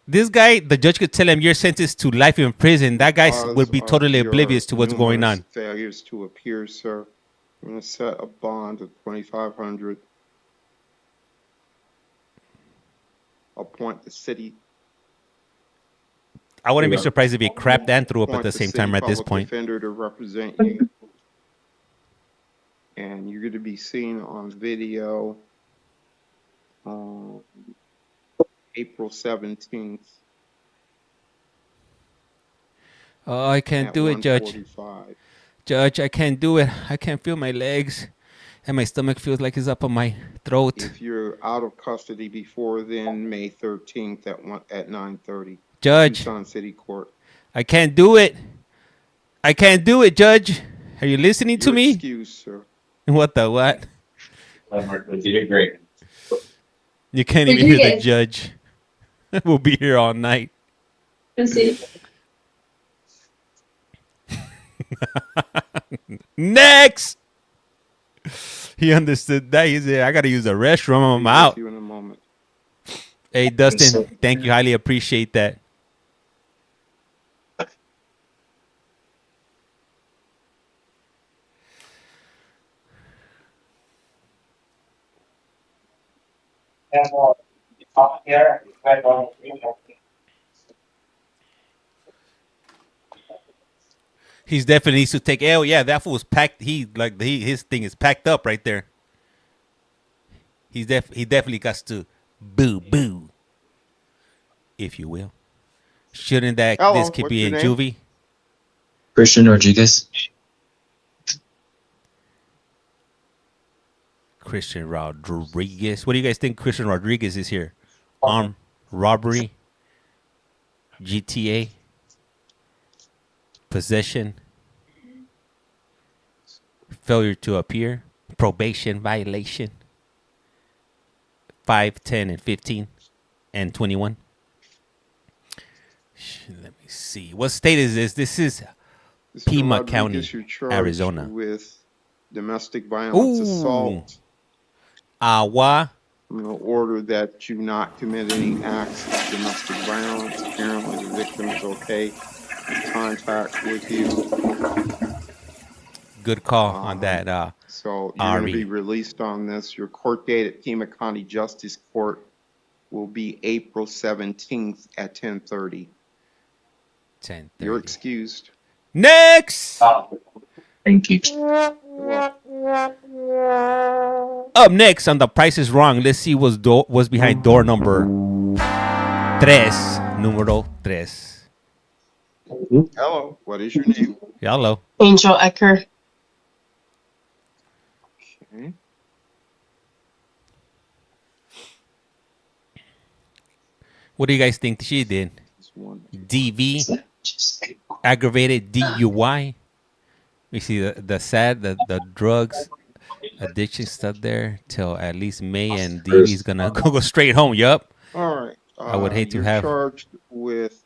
This guy, the judge could tell him you're sentenced to life in prison. That guy would be totally oblivious to what's going on. Failures to appear, sir. I'm going to set a bond of $2,500. Appoint the city. I wouldn't be surprised if he crapped and threw up at the same time at this point. Defender to represent you. And you're going to be seen on video April 17th. Oh, I can't do it, Judge. Judge, I can't do it. I can't feel my legs. And my stomach feels like it's up on my throat. If you're out of custody before then, May 13th at 9:30. Judge, Tucson City Court. I can't do it. I can't do it, Judge. Are you listening to me? Excuse, sir. What the what? You did great. You can't even hear the judge. We'll be here all night. Next. He understood that. He said, I got to use the restroom. I'm out. You in a moment. Hey, Dustin, thank you. Highly appreciate that. He's definitely needs to take L. Yeah, that fool's packed. His thing is packed up right there. He definitely got to boo, if you will. Shouldn't this kid be in juvie? Christian Rodriguez. Christian Rodriguez. What do you guys think Christian Rodriguez is here? Armed robbery, GTA, possession, failure to appear, probation violation, 5, 10, and 15, and 21. Let me see. What state is this? This is Pima County, Arizona. With domestic violence assault. Agua. I'm going to order that you not commit any acts of domestic violence. Apparently the victim is okay in contact with you. Good call on that. So you're going to be released on this. Your court date at Pima County Justice Court will be April 17th at 10:30. 10:30. You're excused. Next. Thank you. Up next on The Price is Wrong. Let's see what's behind door number 3. Número 3. Hello. What is your name? Hello. Angel Ecker. Okay. What do you guys think she did? DV, aggravated DUI. We see the drugs addiction stuff there till at least May, and DV's gonna go straight home. Yup. All right. I would hate to have charged with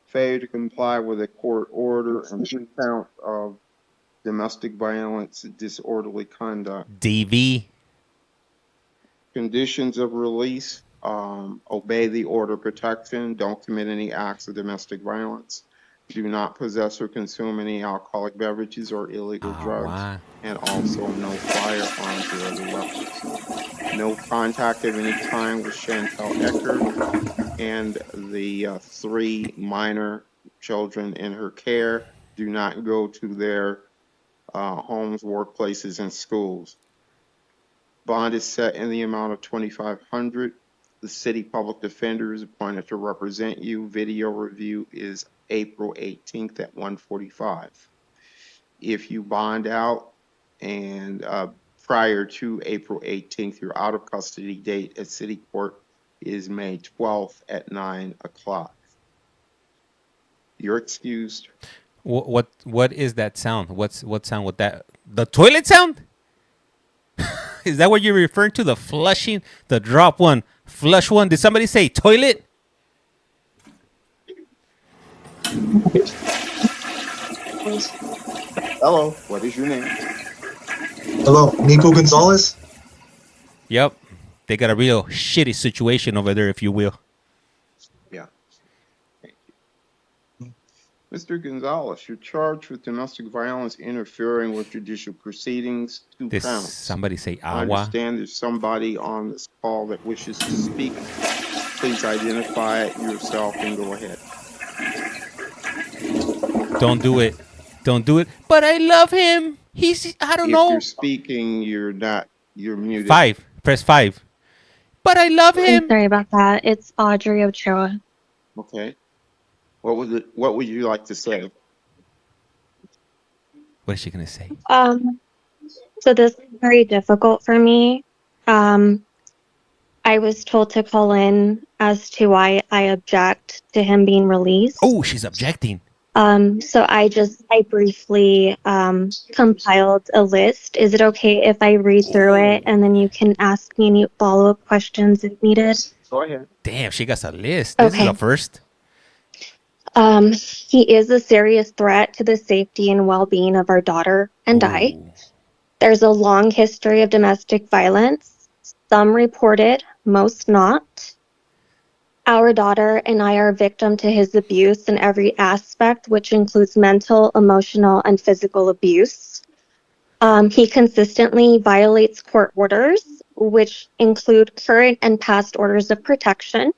failure to comply with a court order and 2 counts of domestic violence, disorderly conduct. DV. Conditions of release: obey the order of protection. Don't commit any acts of domestic violence. Do not possess or consume any alcoholic beverages or illegal drugs. Wow. And also no firearms or other weapons. No contact of any kind with Chantel Ecker and the 3 minor children in her care. Do not go to their homes, workplaces, and schools. Bond is set in the amount of $2,500. The city public defender is appointed to represent you. Video review is April 18th at 1:45. If you bond out and prior to April 18th, your out of custody date at city court is May 12th at 9 o'clock. You're excused. What is that sound? What sound with that? The toilet sound? Is that what you're referring to? The flushing, the drop one, flush one? Did somebody say toilet? Hello, what is your name? Hello, Nico Gonzalez? Yep. They got a real shitty situation over there, if you will. Yeah. Mr. Gonzalez, you're charged with domestic violence interfering with judicial proceedings, 2 This counts. somebody say I agua. understand there's somebody on this call that wishes to speak. Please identify yourself and go ahead. Don't do it. Don't do it. But I love him. I don't If know. you're speaking, you're muted. 5. Press 5. But I love I'm him. sorry about that. It's Audrey Ochoa. Okay. What would you like to say? What is she going to say? So this is very difficult for me. I was told to call in as to why I object to him being released. Oh, she's objecting. So I briefly compiled a list. Is it okay if I read through it and then you can ask me any follow-up questions if needed? Go ahead. Damn, she got a list. This is Okay. a first. He is a serious threat to the safety and well-being of our daughter and I. Ooh. There's a long history of domestic violence, some reported, most not. Our daughter and I are victim to his abuse in every aspect, which includes mental, emotional, and physical abuse. He consistently violates court orders, which include current and past orders of protection.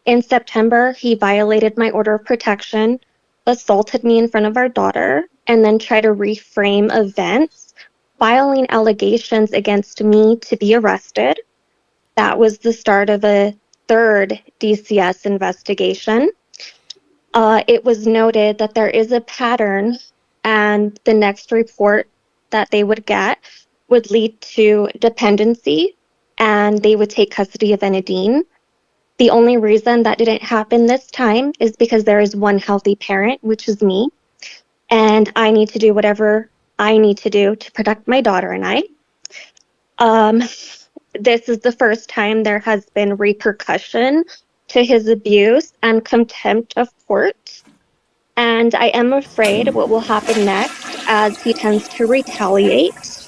In September, he violated my order of protection, assaulted me in front of our daughter, and then tried to reframe events, filing allegations against me to be arrested. That was the start of a third DCS investigation. It was noted that there is a pattern, and the next report that they would get would lead to dependency, and they would take custody of Enadine. The only reason that didn't happen this time is because there is one healthy parent, which is me, and I need to do whatever I need to do to protect my daughter and I. This is the first time there has been repercussion to his abuse and contempt of court. And I am afraid what will happen next as he tends to retaliate.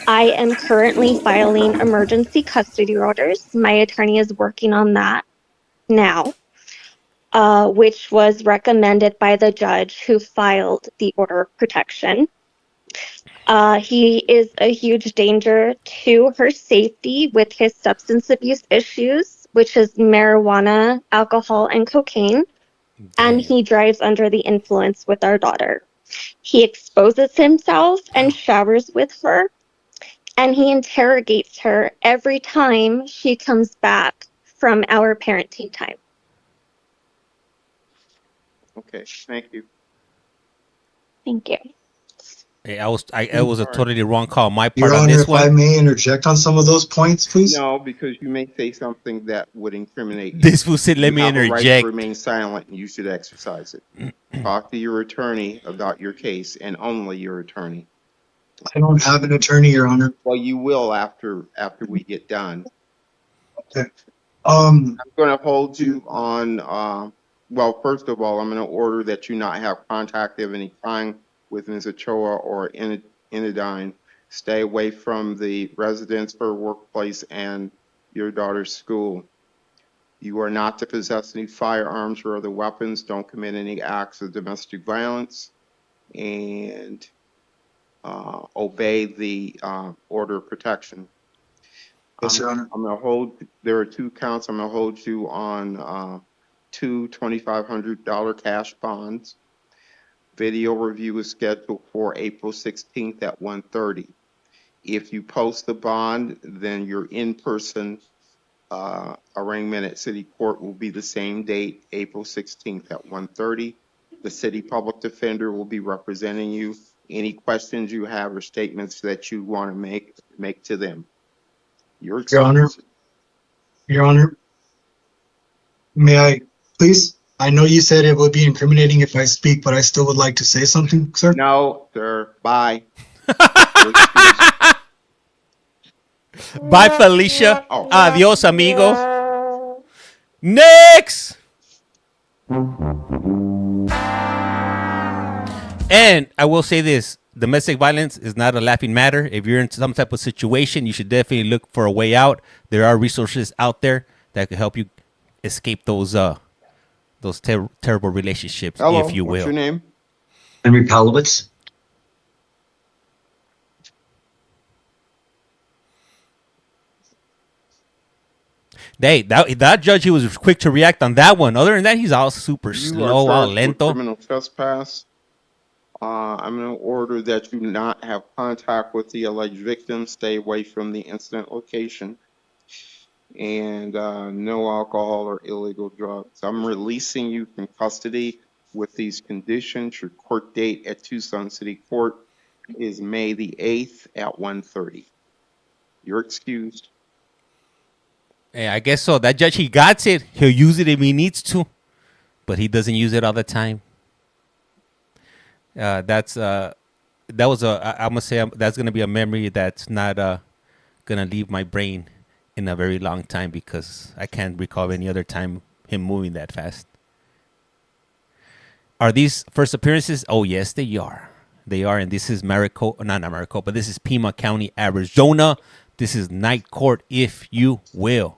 I am currently filing emergency custody orders. My attorney is working on that now, which was recommended by the judge who filed the order of protection. He is a huge danger to her safety with his substance abuse issues, which is marijuana, alcohol, and cocaine. And he drives under the influence with our daughter. He exposes himself and showers with her, and he interrogates her every time she comes back from our parenting time. Okay. Thank you. Thank you. Hey, it was a totally wrong call. My part Your on Honor, this if I one. may interject on some of those points, please. No, because you may say something that would incriminate you. This will say, let me You have a right to interject. remain silent, and you should exercise it. Talk to your attorney about your case, and only your attorney. I don't have an attorney, Your Honor. Well, you will after we get done. Okay. I'm going to hold you on. Well, first of all, I'm going to order that you not have contact of any kind with Ms. Ochoa or Enadine. Stay away from the residence, her workplace, and your daughter's school. You are not to possess any firearms or other weapons. Don't commit any acts of domestic violence, and obey the order of protection. Yes, Your Honor. I'm going to hold. There are 2 counts. I'm going to hold you on 2 $2,500 cash bonds. Video review is scheduled for April 16th at 1:30. If you post the bond, then your in-person arraignment at City Court will be the same date, April 16th at 1:30. The City Public Defender will be representing you. Any questions you have or statements that you want to make to them. Your Honor. Your Honor, may I please? I know you said it would be incriminating if I speak, but I still would like to say something, sir. No, sir. Bye. Bye, Felicia. Oh. Adios, amigo. Next. And I will say this. Domestic violence is not a laughing matter. If you're in some type of situation, you should definitely look for a way out. There are resources out there that can help you escape those those terrible relationships, Hello, if you what's will. your name? Henry Palowitz. That judge, he was quick to react on that one. Other than that, he's all super You slow, are all charged with lento. criminal trespass. I'm going to order that you not have contact with the alleged victim, stay away from the incident location, and no alcohol or illegal drugs. I'm releasing you from custody with these conditions. Your court date at Tucson City Court is May the 8th at 1:30. You're excused. Yeah, I guess so. That judge, he got it. He'll use it if he needs to, but he doesn't use it all the time. I'm gonna say that's gonna be a memory that's not gonna leave my brain in a very long time, because I can't recall any other time him moving that fast. Are these first appearances? Oh yes, they are. They are, and this is Maricopa, not Maricopa, but this is Pima County, Arizona. This is night court, if you will.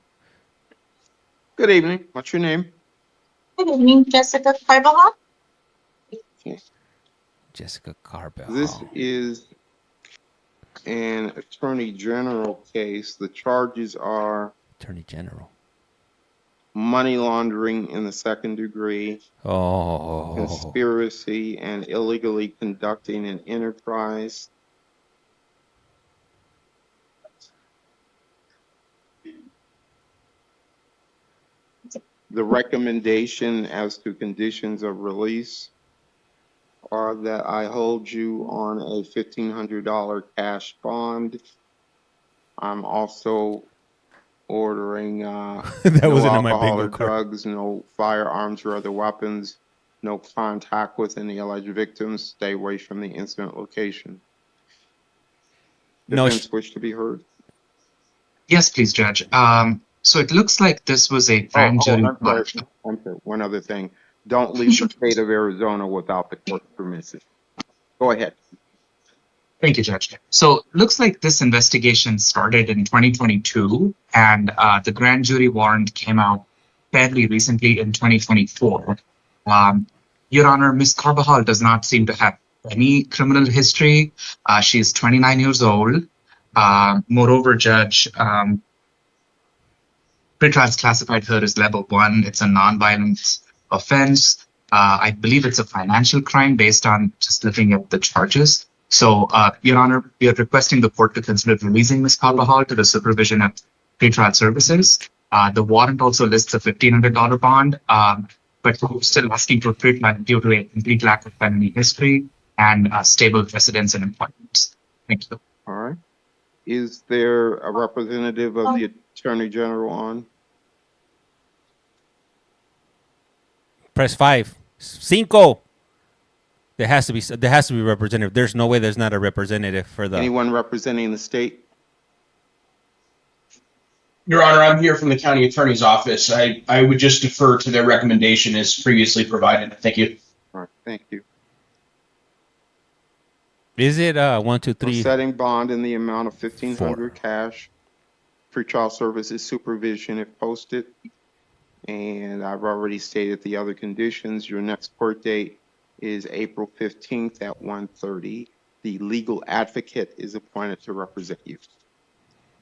Good evening. What's your name? Good evening, Jessica Carvajal. Okay. Jessica Carbell. This is an attorney general case. The charges are Attorney General. money laundering in the second degree, Oh, conspiracy, and illegally conducting an enterprise. The recommendation as to conditions of release are that I hold you on a $1,500 cash bond. I'm also ordering that no wasn't in my alcohol bingo or card. drugs, no firearms or other weapons, no contact with any alleged victims, stay away from the incident location. No, Defense wish to be heard? Yes, please, Judge. So it looks like this was a grand jury. I'm sorry. One other thing. Don't leave the state of Arizona without the court's permission. Go ahead. Thank you, Judge. So looks like this investigation started in 2022, and the grand jury warrant came out fairly recently in 2024. Your Honor, Ms. Carbajal does not seem to have any criminal history. She's 29 years old. Moreover, Judge, pretrial's classified her as level 1. It's a non-violent offense. I believe it's a financial crime based on just looking at the charges. So, Your Honor, we are requesting the court to consider releasing Ms. Carbajal to the supervision of pretrial services. The warrant also lists a $1,500 bond, but we're still asking for pretrial due to a complete lack of felony history and stable residence and employment. Thank you. All right. Is there a representative of the Attorney General on? Press 5. 5. There has to be a representative. There's no way there's not a representative for the. Anyone representing the state? Your Honor, I'm here from the county attorney's office. I would just defer to their recommendation as previously provided. Thank you. All right, thank you. Is it 1, 2, 3? Setting bond in the amount of $1,500 cash, pretrial services supervision if posted. And I've already stated the other conditions. Your next court date is April 15th at 1:30. The legal advocate is appointed to represent you.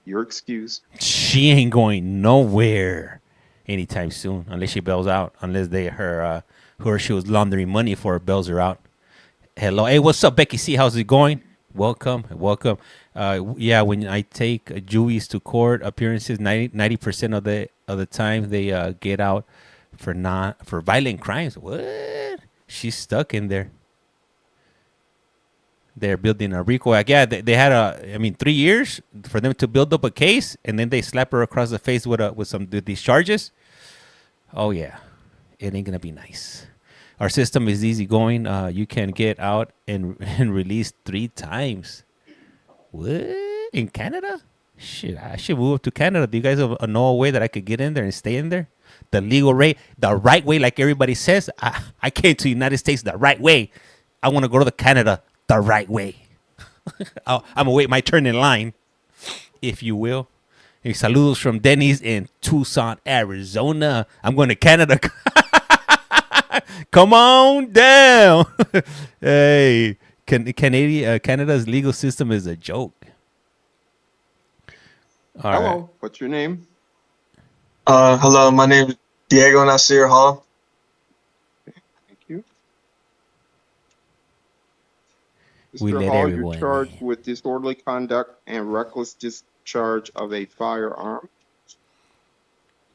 You're excused. She ain't going nowhere anytime soon, unless she bails out. Unless whoever she was laundering money for bails her out. Hello, hey, what's up, Becky C? How's it going? Welcome. Yeah, when I take Jewies to court appearances, 90% of the time they get out for violent crimes. What? She's stuck in there. They're building a RICO Act. Yeah, they had 3 years for them to build up a case, and then they slap her across the face with these charges. Oh yeah, it ain't gonna be nice. Our system is easy going. You can get out and released 3 times. What? In Canada? Shit, I should move up to Canada. Do you guys know a way that I could get in there and stay in there? The legal way, the right way, like everybody says. I came to the United States the right way. I want to go to Canada the right way. I'm going to wait my turn in line, if you will. Hey, saludos from Denny's in Tucson, Arizona. I'm going to Canada. Come on down. Hey, Canada's legal system is a joke. All right. Hello, what's your name? Hello, my name is Diego Nasir Hall. Thank you. We Mr. let Hall, everyone you're charged in. with disorderly conduct and reckless discharge of a firearm.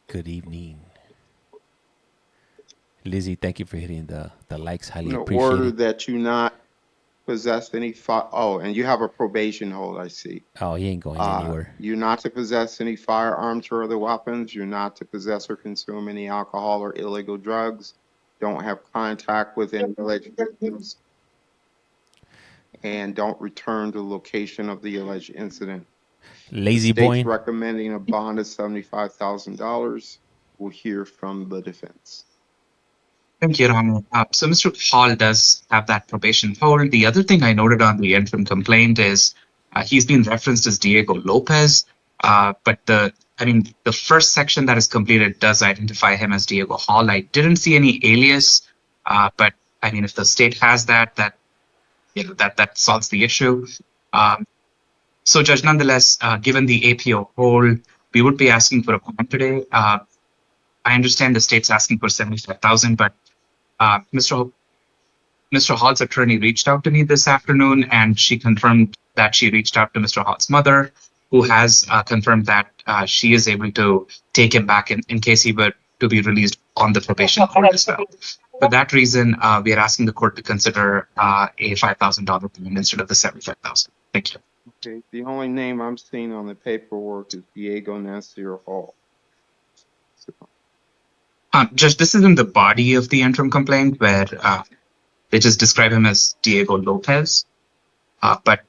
Good evening. Lizzie, thank you for hitting the likes. Highly In appreciate order it. that you not possess any and you have a probation hold, I see. Oh, he ain't going anywhere. You're not to possess any firearms or other weapons. You're not to possess or consume any alcohol or illegal drugs. Don't have contact with any alleged victims. And don't return to the location of the alleged incident. Lazy The state's boy. recommending a bond of $75,000. We'll hear from the defense. Thank you, Your Honor. So Mr. Hall does have that probation hold. The other thing I noted on the interim complaint is he's been referenced as Diego Lopez, but the first section that is completed does identify him as Diego Hall. I didn't see any alias, but I mean, if the state has that solves the issue. So, Judge, nonetheless, given the APO hold, we would be asking for a bond today. I understand the state's asking for $75,000, but Mr. Hall's attorney reached out to me this afternoon, and she confirmed that she reached out to Mr. Hall's mother, who has confirmed that she is able to take him back in case he were to be released on the probation hold as well. For that reason, we are asking the court to consider a $5,000 payment instead of the $75,000. Thank you. Okay. The only name I'm seeing on the paperwork is Diego Nasir Hall. Judge, this is in the body of the interim complaint where they just describe him as Diego Lopez, but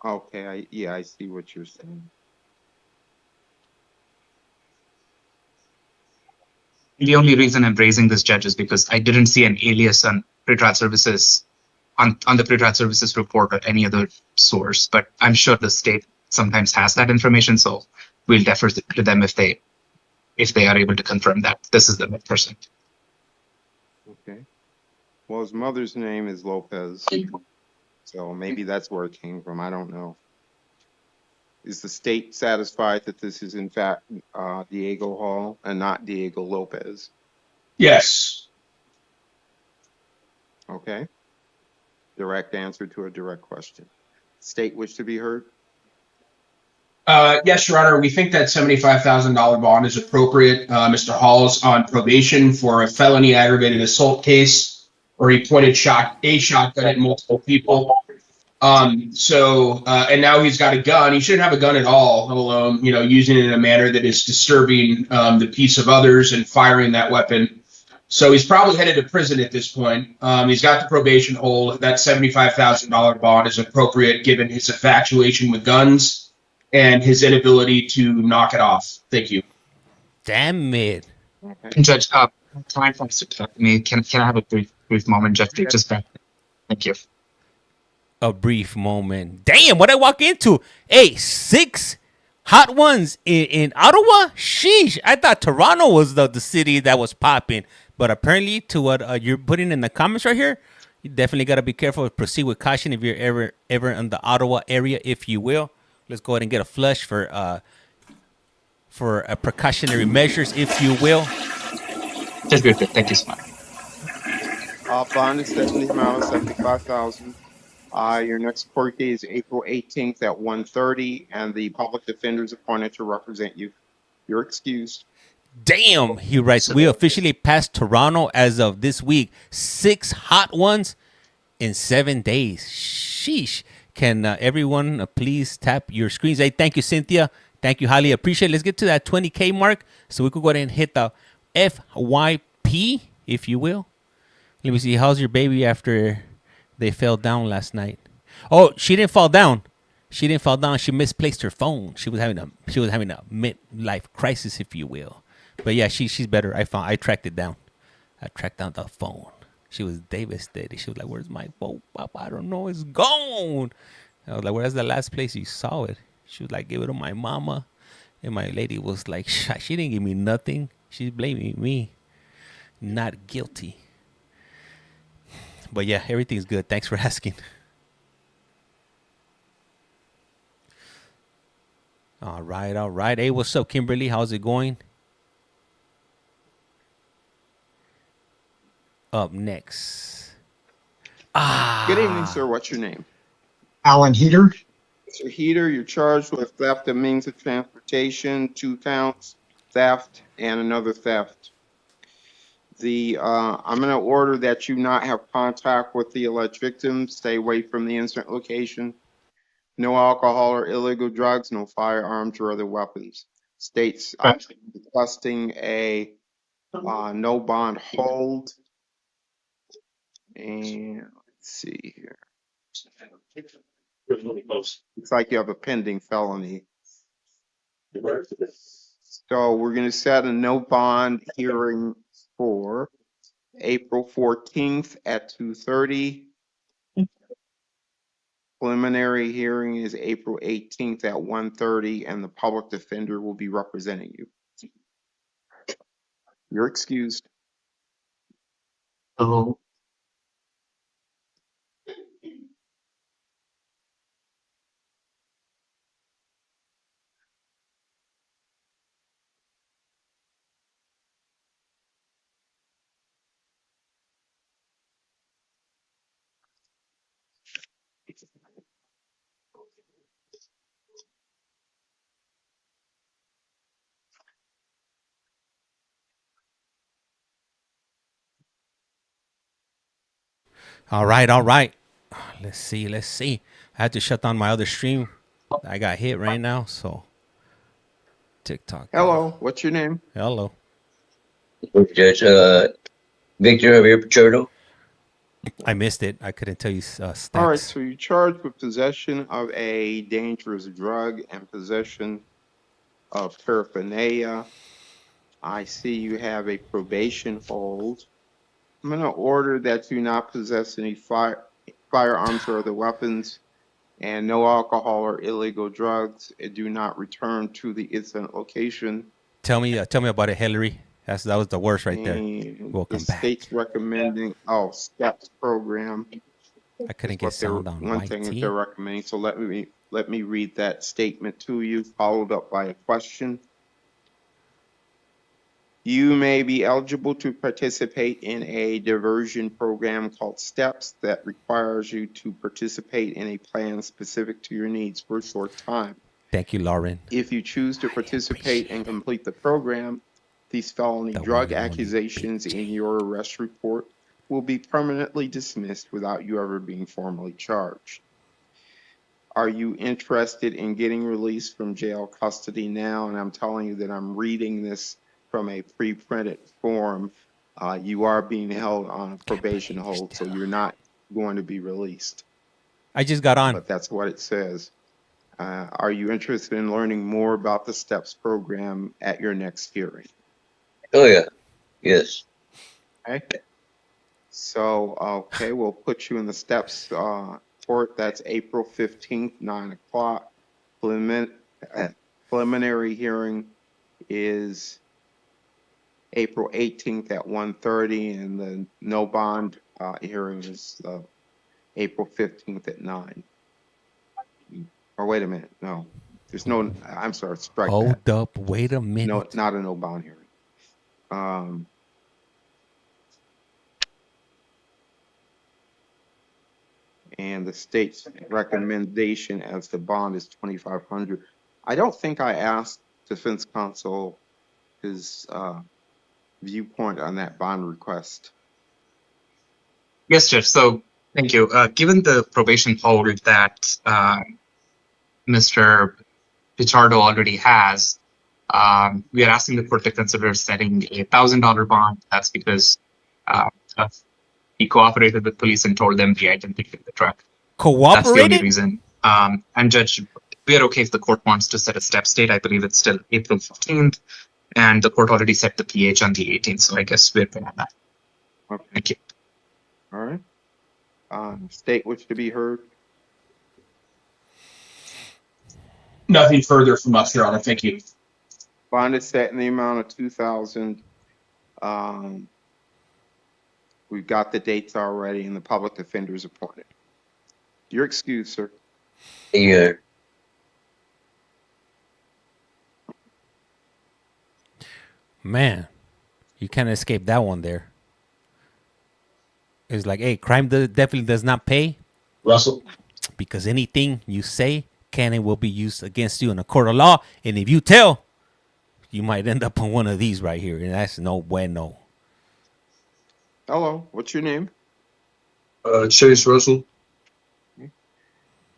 Okay, I see what you're saying. the only reason I'm raising this, Judge, is because I didn't see an alias on pretrial services on the pretrial services report or any other source, but I'm sure the state sometimes has that information, so we'll defer to them if they are able to confirm that this is the person. Okay. Well, his mother's name is Lopez, so maybe that's where it came from. I don't know. Is the state satisfied that this is in fact Diego Hall and not Diego Lopez? Yes. Okay. Direct answer to a direct question. State wish to be heard? Yes, Your Honor. We think that $75,000 bond is appropriate. Mr. Hall's on probation for a felony aggravated assault case where he pointed a shotgun at multiple people. And now he's got a gun. He shouldn't have a gun at all, let alone, using it in a manner that is disturbing the peace of others and firing that weapon. So he's probably headed to prison at this point. He's got the probation hold. That $75,000 bond is appropriate given his infatuation with guns and his inability to knock it off. Thank you. Damn it. Judge, time for us to talk to me. Can I have a brief moment, Judge? Just back. Thank you. A brief moment. Damn, what I walk into? Hey, 6 hot ones in Ottawa? Sheesh. I thought Toronto was the city that was popping. But apparently, to what you're putting in the comments right here, you definitely got to be careful. Proceed with caution if you're ever in the Ottawa area, if you will. Let's go ahead and get a flush for precautionary measures, if you will. Just good. Thank you so much. Bond is set in the amount of $75,000. Your next court date is April 18th at 1:30, and the public defender is appointed to represent you. You're excused. Damn, he writes, we officially passed Toronto as of this week. 6 hot ones in 7 days. Sheesh. Can everyone please tap your screens? Hey, thank you, Cynthia. Thank you, highly appreciate it. Let's get to that 20K mark so we could go ahead and hit the FYP, if you will. Let me see. How's your baby after they fell down last night? Oh, she didn't fall down. She didn't fall down. She misplaced her phone. She was having a midlife crisis, if you will. But yeah, she's better. I tracked it down. I tracked down the phone. She was devastated. She was like, "Where's my phone, Papa? I don't know. It's gone." I was like, "Where's the last place you saw it?" She was like, "Give it to my mama." And my lady was like, she didn't give me nothing. She's blaming me. Not guilty. But yeah, everything's good. Thanks for asking. All right, all right. Hey, what's up, Kimberly? How's it going? Up next. Good evening, sir. What's your name? Alan Heater. Mr. Heater, you're charged with theft of means of transportation, 2 counts, theft, and another theft. I'm going to order that you not have contact with the alleged victim. Stay away from the incident location. No alcohol or illegal drugs, no firearms or other weapons. States requesting a no bond hold. And let's see here. Looks like you have a pending felony. So we're going to set a no bond hearing for April 14th at 2:30. Preliminary hearing is April 18th at 1:30, and the public defender will be representing you. You're excused. Oh, All right, all right. Let's see, let's see. I had to shut down my other stream. I got hit right now, so TikTok. Hello, what's your name? Hello. Judge, Victor Javier Pacherno. I missed it. I couldn't tell you stats. All right, so you're charged with possession of a dangerous drug and possession of paraphernalia. I see you have a probation hold. I'm going to order that you not possess any firearms or other weapons, and no alcohol or illegal drugs, and do not return to the incident location. Tell me about it, Hillary. That was the worst right there. Welcome the back. state's recommending STEPS program. I couldn't get sound on one thing that they're recommending. So let me read that statement to you, followed up by a question. You may be eligible to participate in a diversion program called STEPS that requires you to participate in a plan specific to your needs for a short time. Thank you, Lauren. If you choose to participate and complete the program, these felony drug accusations in your arrest report will be permanently dismissed without you ever being formally charged. Are you interested in getting released from jail custody now? And I'm telling you that I'm reading this from a pre-printed form. You are being held on a probation hold, so you're not going to be released. I just got on. But that's what it says. Are you interested in learning more about the STEPS program at your next hearing? Oh, yeah. Yes. Okay. So, okay, we'll put you in the STEPS court. That's April 15th, 9 o'clock. Preliminary hearing is April 18th at 1:30, and the no bond hearing is April 15th at 9. Or wait a minute, no. There's no, I'm sorry, strike that. Hold up, wait a minute. No, not a no bond hearing. And the state's recommendation as the bond is $2,500. I don't think I asked defense counsel his viewpoint on that bond request. Yes, Judge. So, thank you. Given the probation hold that Mr. Pichardo already has, we are asking the court to consider setting a $1,000 bond. That's because he cooperated with police and told them the identity of the truck. Cooperated? That's the only reason. And Judge, we are okay if the court wants to set a STEPS date. I believe it's still April 15th, and the court already set the PH on the 18th, so I guess we're good on that. Okay. Thank you. All right. State which to be heard. Nothing further from us, Your Honor. Thank you. Bond is set in the amount of $2,000. We've got the dates already, and the public defender is appointed. You're excused, sir. Yeah. Man, you can't escape that one there. It's like, hey, crime definitely does not pay. Russell. Because anything you say can and will be used against you in a court of law. And if you tell, you might end up on one of these right here. And that's no bueno. Hello, what's your name? Chase Russell.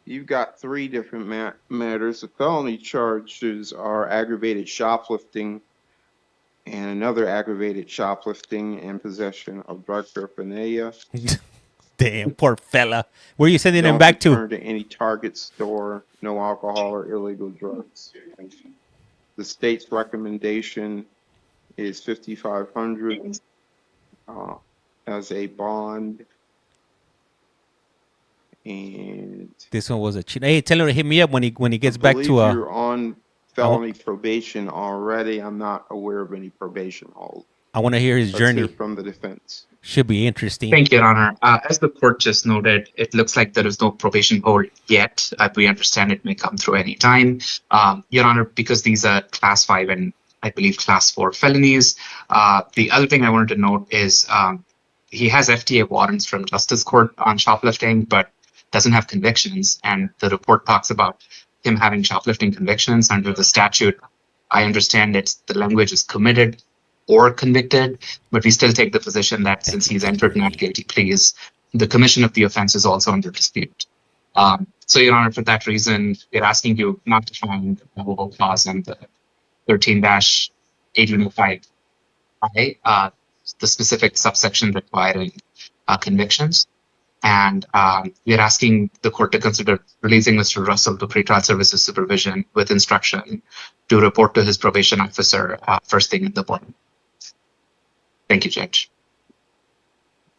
You've got three different matters. The felony charges are aggravated shoplifting and another aggravated shoplifting and possession of drug paraphernalia. Damn, poor fella. Where are you sending him Don't back to? return to any Target store, no alcohol or illegal drugs. The state's recommendation is $5,500 as a bond. And This one was a cheat. Hey, tell her to hit me up when he gets back to you're on felony probation already. I'm not aware of any probation hold. I want to hear his Let's journey. hear from the defense. Should be interesting. Thank you, Your Honor. As the court just noted, it looks like there is no probation hold yet. We understand it may come through any time. Your Honor, because these are Class 5 and I believe Class 4 felonies, the other thing I wanted to note is he has FTA warrants from Justice Court on shoplifting, but doesn't have convictions. And the report talks about him having shoplifting convictions under the statute. I understand the language is committed or convicted, but we still take the position that since he's entered not guilty pleas, the commission of the offense is also under dispute. So, Your Honor, for that reason, we're asking you not to find the probable cause in the 13-1805I, the specific subsection requiring convictions. And we're asking the court to consider releasing Mr. Russell to pretrial services supervision with instruction to report to his probation officer first thing in the morning. Thank you, Judge.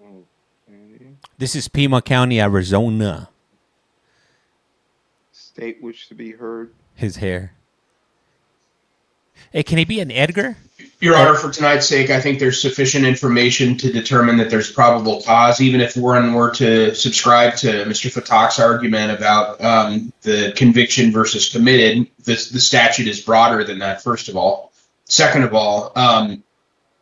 Okay. This is Pima County, Arizona. State wish to be heard. His hair. Hey, can he be an Edgar? Your Honor, for tonight's sake, I think there's sufficient information to determine that there's probable cause, even if one were to subscribe to Mr. Fatak's argument about the conviction versus committed. The statute is broader than that, first of all. Second of all,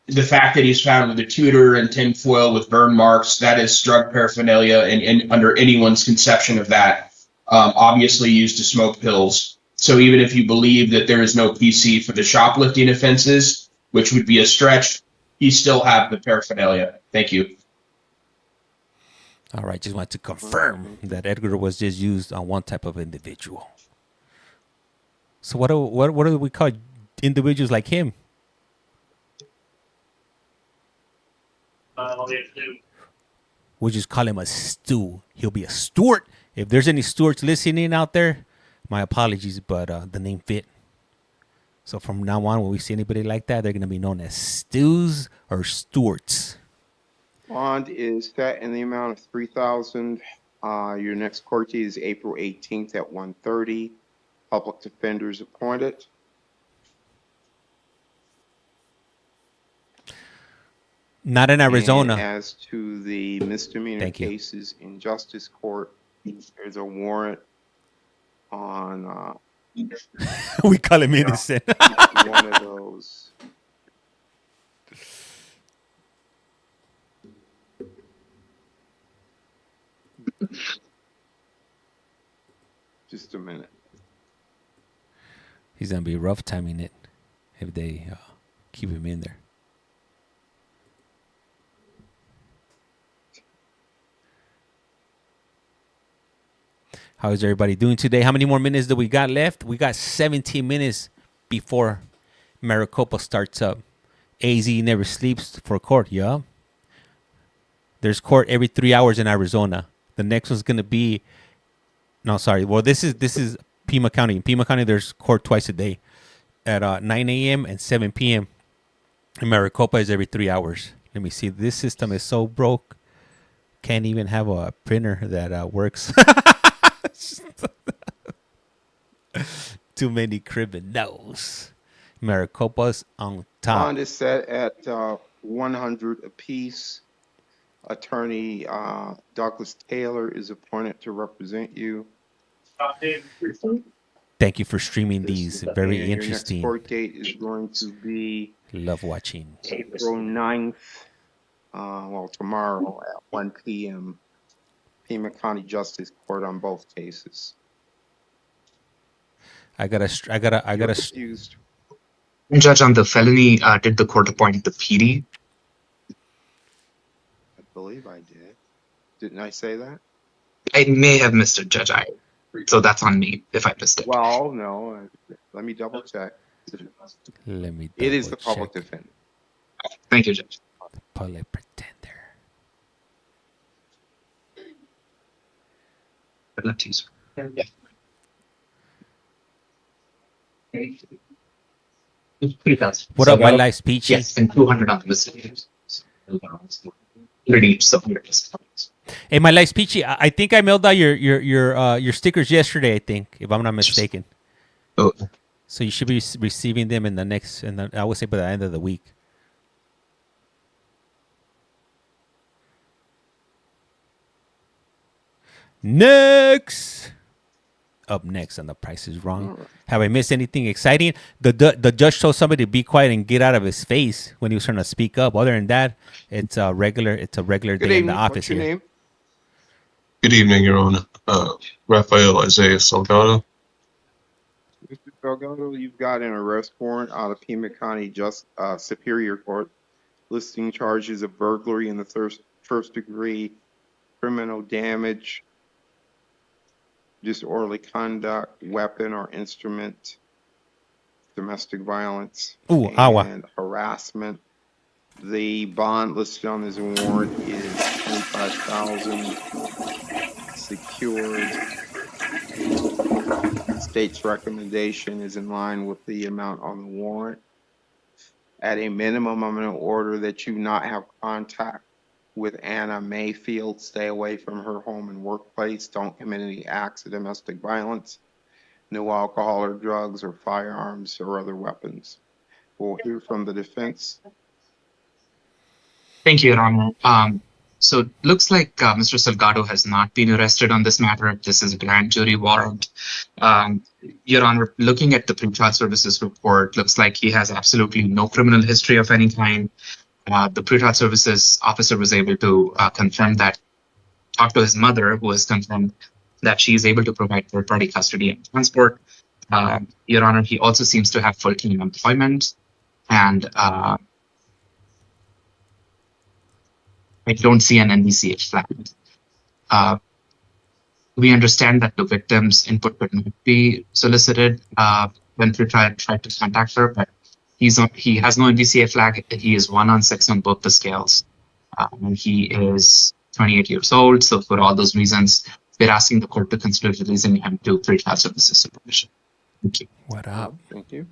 the fact that he's found with a tutor and tinfoil with burn marks, that is drug paraphernalia, and under anyone's conception of that, obviously used to smoke pills. So even if you believe that there is no PC for the shoplifting offenses, which would be a stretch, he still have the paraphernalia. Thank you. All right, just want to confirm that Edgar was just used on one type of individual. So what do we call individuals like him? We just call him a stew. He'll be a Stewart. If there's any Stewarts listening out there, my apologies, but the name fit. So from now on, when we see anybody like that, they're going to be known as Stews or Stewarts. Bond is set in the amount of $3,000. Your next court date is April 18th at 1:30. Public defenders appointed. Not in Arizona. And as to the misdemeanor cases in justice court, there's a warrant on we call him innocent. one of those. Just a minute. He's going to be rough timing it if they keep him in there. How is everybody doing today? How many more minutes do we got left? We got 17 minutes before Maricopa starts up. AZ never sleeps for court, yeah? There's court every 3 hours in Arizona. The next one's going to be... No, sorry. Well, this is Pima County. In Pima County, there's court twice a day at 9 a.m. and 7 p.m. And Maricopa is every 3 hours. Let me see. This system is so broke. Can't even have a printer that works. Too many criminals. Maricopas on top. Bond is set at 100 apiece. Attorney Douglas Taylor is appointed to represent you. Thank you for streaming these. Very And interesting. your next court date is going to be Love watching. April 9th, tomorrow at 1 p.m. Pima County Justice Court on both cases. I gotta. Excused. Judge, on the felony, did the court appoint the PD? I believe I did. Didn't I say that? I may have missed it, Judge. So that's on me if I missed it. Well, no. Let me double check. Let me. It is the double public check. defender. Thank you, Judge. The public pretender. Yeah. What up, my life's peachy? Yes, and 200 on the list. 30 each, so here it is. Hey, my life's peachy. I think I mailed out your stickers yesterday. I think, if I'm not mistaken. Oh. So you should be receiving them in the next, I would say by the end of the week. Next. Up next on The Price is Wrong. Have I missed anything exciting? The judge told somebody to be quiet and get out of his face when he was trying to speak up. Other than that, it's a regular day in the office What's your here. name? Good evening, Your Honor. Raphael Salgado. Mr. Salgado, you've got an arrest warrant out of Pima County Superior Court listing charges of burglary in the first degree, criminal damage, disorderly conduct, weapon or instrument, domestic violence, and harassment. The bond listed on this warrant is $25,000 secured. The state's recommendation is in line with the amount on the warrant. At a minimum, I'm going to order that you not have contact with Anna Mayfield. Stay away from her home and workplace. Don't commit any acts of domestic violence. No alcohol or drugs or firearms or other weapons. We'll hear from the defense. Thank you, Your Honor. So it looks like Mr. Salgado has not been arrested on this matter. This is a grand jury warrant. Your Honor, looking at the pretrial services report, looks like he has absolutely no criminal history of any kind. The pretrial services officer was able to confirm that, talk to his mother, who has confirmed that she is able to provide third-party custody and transport. Your Honor, he also seems to have full-time employment, and I don't see an NVCA flag. We understand that the victim's input could not be solicited when pretrial tried to contact her, but he has no NVCA flag. He is 1 on 6 on both the scales. And he is 28 years old. So for all those reasons, we're asking the court to consider releasing him to pretrial services supervision. Thank you. What up? Thank you.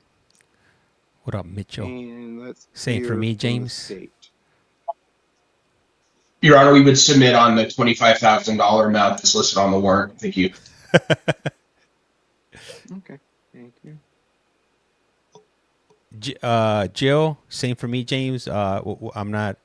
What up, Mitchell? And let's Same for hear me, from the James. state. Your Honor, we would submit on the $25,000 amount that's listed on the warrant. Thank you. Okay, thank you. Jill, same for me, James. I'm not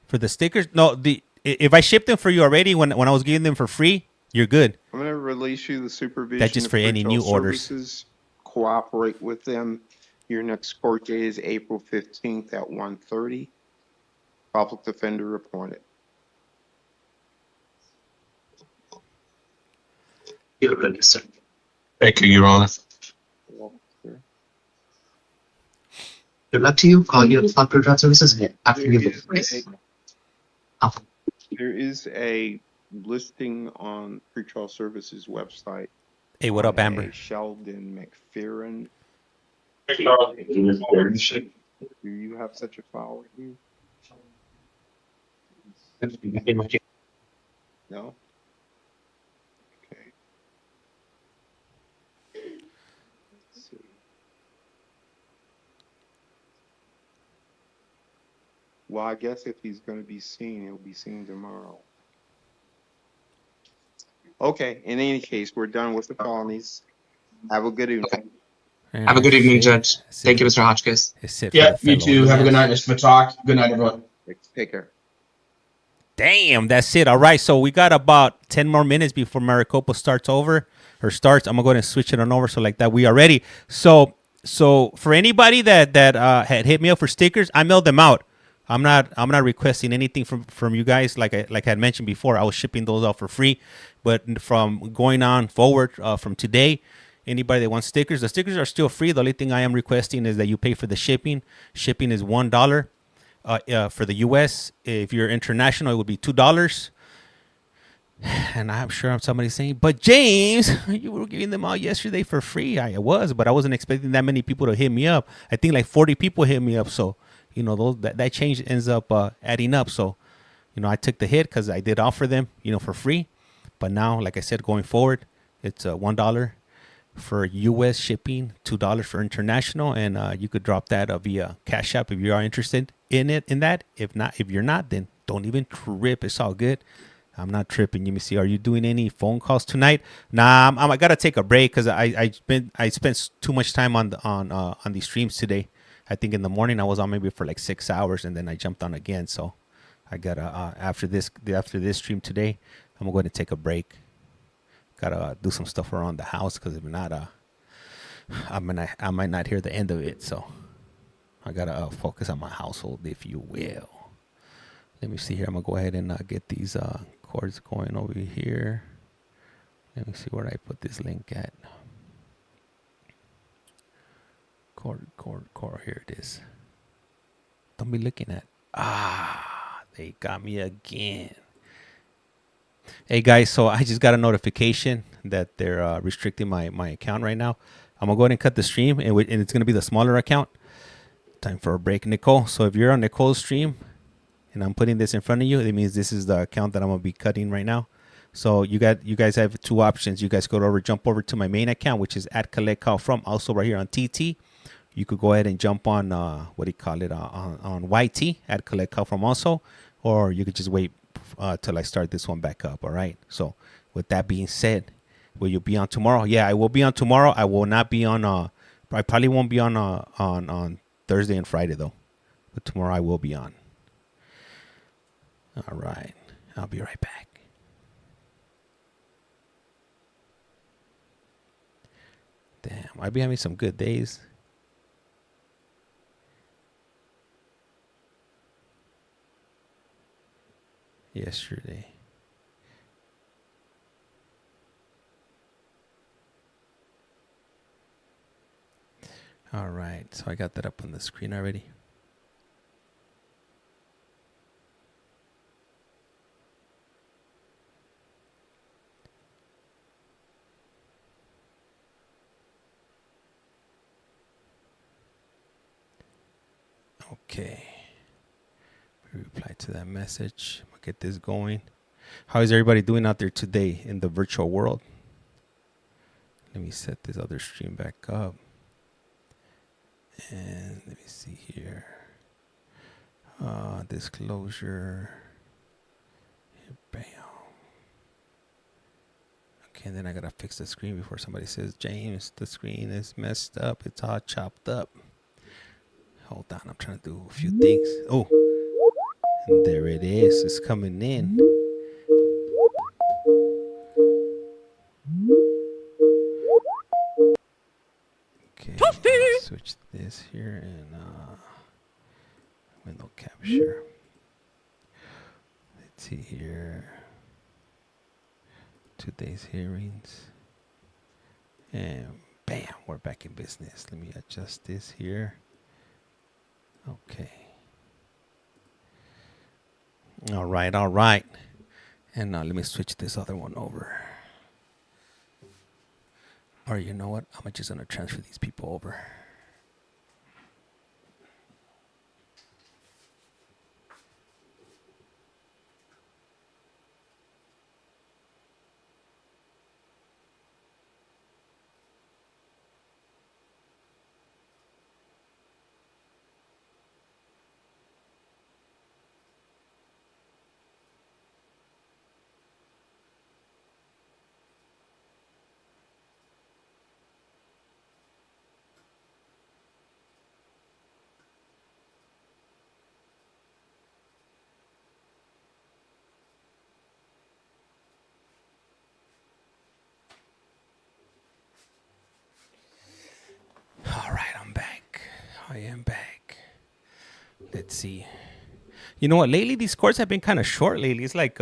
for the stickers. No, if I shipped them for you already when I was giving them for free, you're good. I'm going to release you the supervision. That's just for any new orders. Services. Cooperate with them. Your next court date is April 15th at 1:30. Public defender appointed. You're good, sir. Thank you, Your Honor. Good luck to you. Call you on pretrial services after you vote. There is a listing on pretrial services website. Hey, what up, Amber? Sheldon McFerrin. Do you have such a file with you? No? Okay. Let's see. Well, I guess if he's going to be seen, he'll be seen tomorrow. Okay, in any case, we're done with the felonies. Have a good evening. Have a good evening, Judge. Thank you, Mr. Hotchkiss. Yeah, you too. Have a good night, Mr. Matok. Good night, everyone. Take care. Damn, that's it. All right, so we got about 10 more minutes before Maricopa starts. I'm gonna go ahead and switch it on over, so like that we are ready. So for anybody that had hit me up for stickers, I mailed them out. I'm not requesting anything from you guys. Like I had mentioned before, I was shipping those out for free. But from going on forward, from today, anybody that wants stickers, the stickers are still free. The only thing I am requesting is that you pay for the shipping. Shipping is $1 for the U.S. If you're international, it would be $2. And I'm sure somebody's saying, but James, you were giving them out yesterday for free. I was, but I wasn't expecting that many people to hit me up. I think like 40 people hit me up. So, that change ends up adding up. So, I took the hit because I did offer them, for free. But now, like I said, going forward, it's $1 for U.S. shipping, $2 for international. And you could drop that via Cash App if you are interested in that. If you're not, then don't even trip. It's all good. I'm not tripping. Let me see. Are you doing any phone calls tonight? Nah, I gotta take a break because I spent too much time on these streams today. I think in the morning I was on maybe for like 6 hours, and then I jumped on again. So I gotta after this stream today, I'm gonna go ahead and take a break. Gotta do some stuff around the house because if not, I might not hear the end of it. So I gotta focus on my household, if you will. Let me see here. I'm gonna go ahead and get these cords going over here. Let me see where I put this link at. Cord. Here it is. Don't be looking at. They got me again. Hey guys, so I just got a notification that they're restricting my account right now. I'm gonna go ahead and cut the stream, and it's gonna be the smaller account. Time for a break, Nicole. So if you're on Nicole's stream, and I'm putting this in front of you, it means this is the account that I'm gonna be cutting right now. So you guys have two options. You guys jump over to my main account, which is at CollectCallFrom, also right here on TT. You could go ahead and jump on on YT at CollectCallFrom also, or you could just wait till I start this one back up. All right. So with that being said, will you be on tomorrow? Yeah, I will be on tomorrow. I will not be on. I probably won't be on Thursday and Friday though, but tomorrow I will be on. All right. I'll be right back. Damn, I've been having some good days. Yesterday. All right. So I got that up on the screen already. Okay. Reply to that message. I'll get this going. How is everybody doing out there today in the virtual world? Let me set this other stream back up. And let me see here. Disclosure. Bam. Okay, and then I gotta fix the screen before somebody says, James, the screen is messed up. It's all chopped up. Hold on, I'm trying to do a few things. Oh, and there it is. It's coming in. Okay, switch this here and window capture. Let's see here. Today's hearings. And bam, we're back in business. Let me adjust this here. Okay. All right. And let me switch this other one over. Or you know what? I'm just going to transfer these people over. I am back. Let's see. You know what? Lately, these courts have been kind of short. Lately, it's like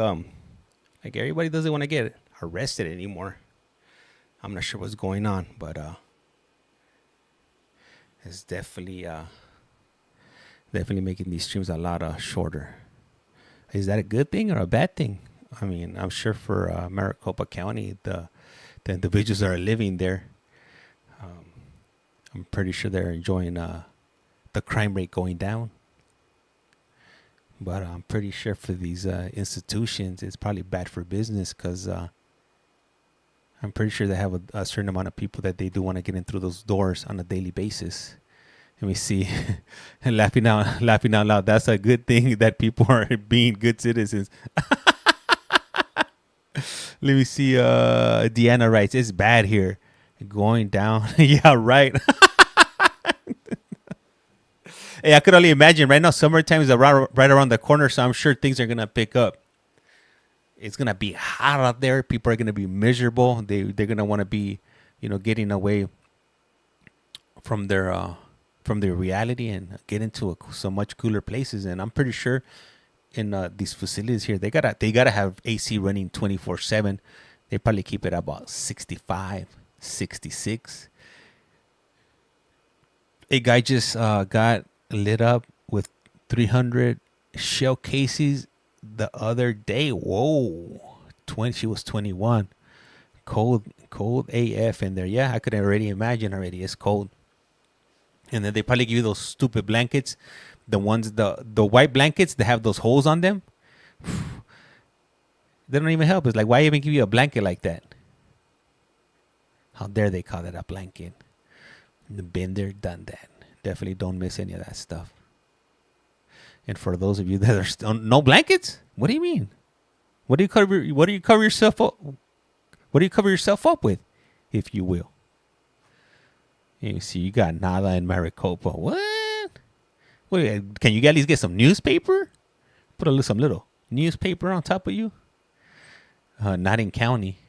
everybody doesn't want to get arrested anymore. I'm not sure what's going on, but it's definitely making these streams a lot shorter. Is that a good thing or a bad thing? I mean, I'm sure for Maricopa County, the individuals that are living there, I'm pretty sure they're enjoying the crime rate going down. But I'm pretty sure for these institutions, it's probably bad for business because I'm pretty sure they have a certain amount of people that they do want to get in through those doors on a daily basis. Let me see. laughing out loud. That's a good thing that people are being good citizens. Let me see. Deanna writes, it's bad here. Going down. Yeah, right. Hey, I could only imagine right now. Summertime is right around the corner, so I'm sure things are gonna pick up. It's gonna be hot out there. People are gonna be miserable. They're gonna want to be, getting away from their reality and get into some much cooler places. And I'm pretty sure in these facilities here, they gotta have AC running 24/7. They probably keep it about 65, 66. A guy just got lit up with 300 shell cases the other day. Whoa, she was 21. Cold AF in there. Yeah, I could already imagine already. It's cold. And then they probably give you those stupid blankets, the ones the white blankets that have those holes on them. They don't even help. It's like, why even give you a blanket like that? How dare they call that a blanket? Been there, done that. Definitely don't miss any of that stuff. And for those of you that are still no blankets, what do you mean? What do you cover yourself up? What do you cover yourself up with, if you will? You see, you got nada in Maricopa. What? Wait, can you at least get some newspaper? Put some little newspaper on top of you. Not in county.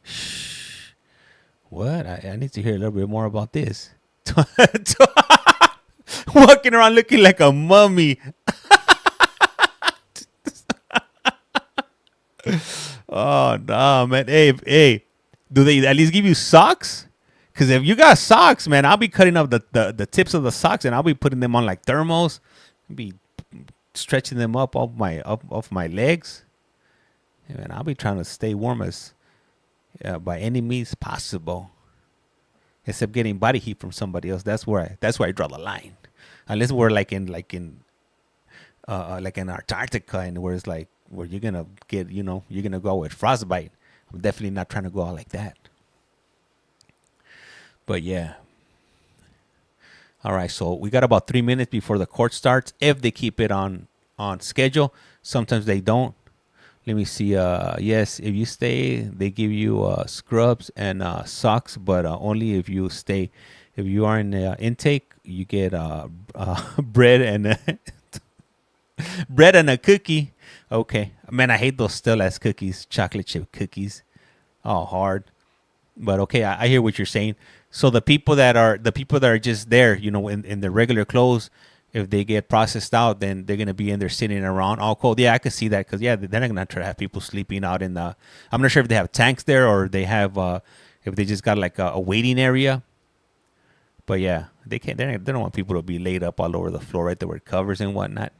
Shh. What? I need to hear a little bit more about this. Walking around looking like a mummy. Oh no, man. Hey, do they at least give you socks? Because if you got socks, man, I'll be cutting up the tips of the socks and I'll be putting them on like thermals. I'll be stretching them up off my legs. And I'll be trying to stay warm as by any means possible. Except getting body heat from somebody else. That's where I draw the line. Unless we're like in Antarctica and where it's like where you're gonna get, you're gonna go with frostbite. I'm definitely not trying to go out like that. But yeah. All right, so we got about 3 minutes before the court starts. If they keep it on schedule, sometimes they don't. Let me see. Yes, if you stay, they give you scrubs and socks, but only if you stay. If you are in intake, you get bread and bread and a cookie. Okay, man, I hate those still-ass cookies, chocolate chip cookies. Oh, hard. But okay, I hear what you're saying. So the people that are just there, in their regular clothes, if they get processed out, then they're gonna be in there sitting around all cold. Yeah, I can see that because they're not gonna try to have people sleeping out in the. I'm not sure if they have tanks there or they have if they just got like a waiting area. But yeah, they can't. They don't want people to be laid up all over the floor right there with covers and whatnot.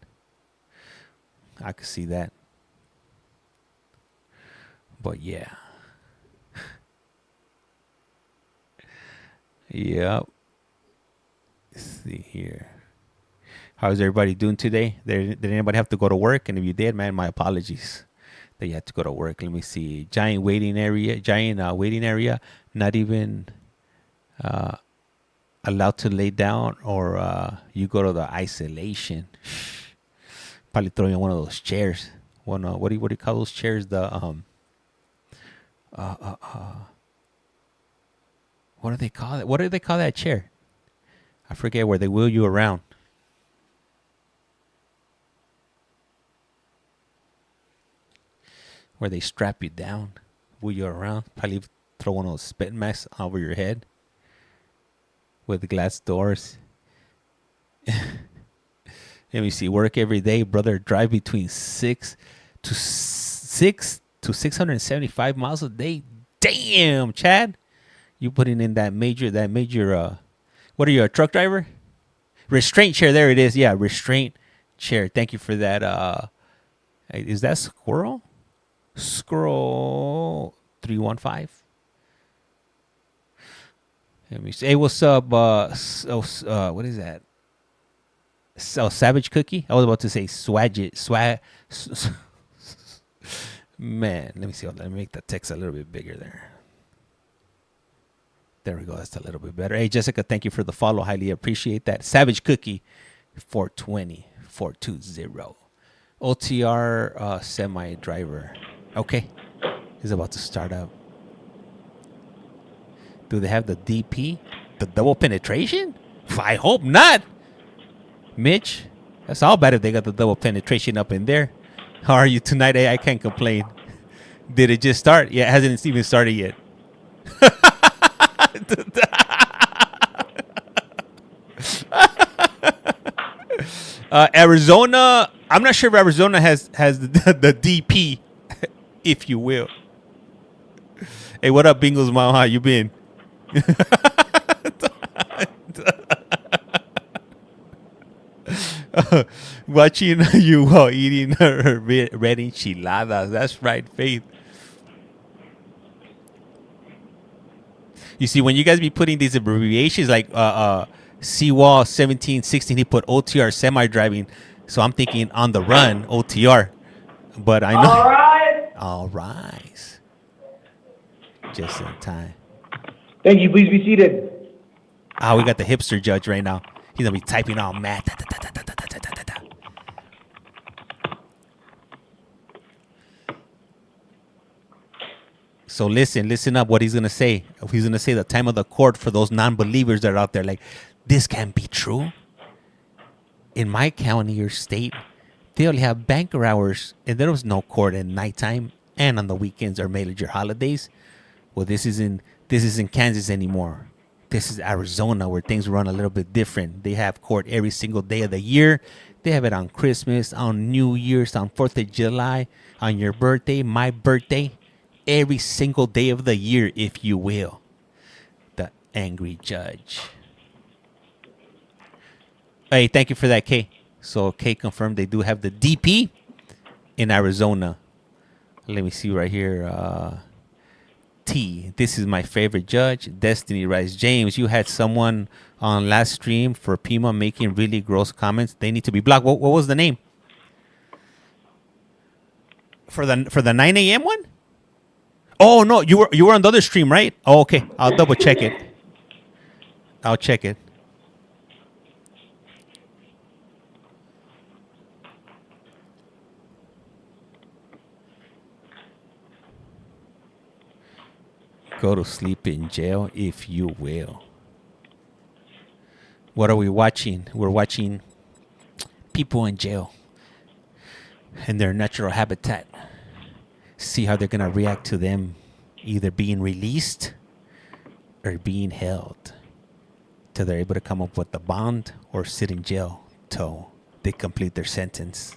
I could see that. But yeah. Yep. Let's see here. How's everybody doing today? Did anybody have to go to work? And if you did, man, my apologies that you had to go to work. Let me see. Giant waiting area. Not even allowed to lay down, or you go to the isolation. Probably throw in one of those chairs. What do you call those chairs? The what do they call it? What do they call that chair? I forget, where they wheel you around. Where they strap you down, wheel you around. Probably throw one of those spit masks over your head with glass doors. Let me see. Work every day, brother. Drive between 675 miles a day. Damn, Chad. You putting in that major. What are you, a truck driver? Restraint chair. There it is. Yeah, restraint chair. Thank you for that. Is that Squirrel? Squirrel 315. Let me see. Hey, what's up? What is that? Savage Cookie? I was about to say Swag. Man, let me see. Let me make the text a little bit bigger there. There we go. That's a little bit better. Hey, Jessica, thank you for the follow. Highly appreciate that. Savage Cookie 420. OTR semi driver. Okay. He's about to start up. Do they have the DP? The double penetration? I hope not. Mitch, that's all bad if they got the double penetration up in there. How are you tonight? Hey, I can't complain. Did it just start? Yeah, it hasn't even started yet. Arizona, I'm not sure if Arizona has the DP, if you will. Hey, what up, Bingles Mom? How you been? Watching you while eating red enchiladas. That's right, Faith. You see, when you guys be putting these abbreviations like Seawall 1716, he put OTR semi-driving. So I'm thinking on the run, OTR. But I know. All right. All right. Just in time. Thank you. Please be seated. We got the hipster judge right now. He's going to be typing all mad. So listen up what he's going to say. He's going to say the time of the court for those non-believers that are out there like, this can't be true. In my county or state, they only have banker hours and there was no court at nighttime and on the weekends or major holidays. Well, this isn't Kansas anymore. This is Arizona where things run a little bit different. They have court every single day of the year. They have it on Christmas, on New Year's, on 4th of July, on your birthday, my birthday. Every single day of the year, if you will. The angry judge. Hey, thank you for that, Kay. So Kay confirmed they do have the DP in Arizona. Let me see right here. T. This is my favorite judge, Destiny Rice. James, you had someone on last stream for Pima making really gross comments. They need to be blocked. What was the name? For the 9 a.m. one? Oh no, you were on the other stream, right? Oh, okay. I'll double check it. I'll check it. Go to sleep in jail, if you will. What are we watching? We're watching people in jail in their natural habitat. See how they're going to react to them either being released or being held till they're able to come up with a bond or sit in jail till they complete their sentence.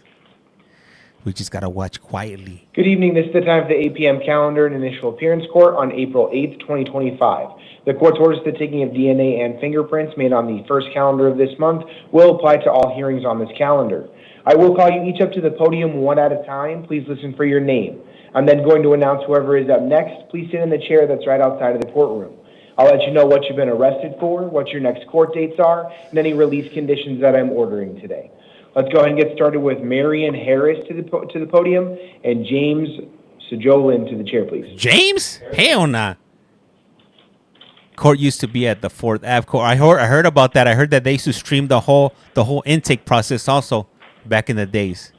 We just got to watch quietly. Good evening. This is the time for the 8 p.m. calendar and initial appearance court on April 8th, 2025. The court's orders the taking of DNA and fingerprints made on the first calendar of this month will apply to all hearings on this calendar. I will call you each up to the podium one at a time. Please listen for your name. I'm then going to announce whoever is up next. Please sit in the chair that's right outside of the courtroom. I'll let you know what you've been arrested for, what your next court dates are, and any release conditions that I'm ordering today. Let's go ahead and get started with Marian Harris to the podium and James Sejolin to the chair, please. James? Hell nah. Court used to be at the 4th Ave court. I heard about that. I heard that they used to stream the whole intake process also back in the days.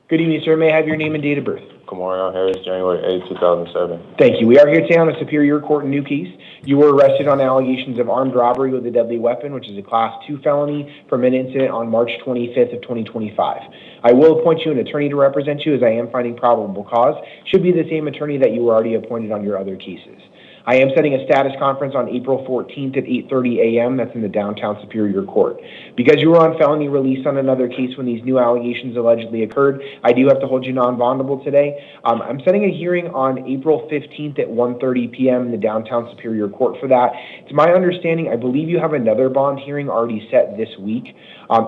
Good evening, sir. May I have your name and date of birth? Marian Harris, January 8, 2007. Thank you. We are here today on a Superior Court in Newcastle. You were arrested on allegations of armed robbery with a deadly weapon, which is a Class 2 felony from an incident on March 25th of 2025. I will appoint you an attorney to represent you as I am finding probable cause. Should be the same attorney that you were already appointed on your other cases. I am setting a status conference on April 14th at 8:30 a.m. That's in the downtown Superior Court. Because you were on felony release on another case when these new allegations allegedly occurred, I do have to hold you non-bondable today. I'm setting a hearing on April 15th at 1:30 p.m. in the downtown Superior Court for that. It's my understanding, I believe you have another bond hearing already set this week.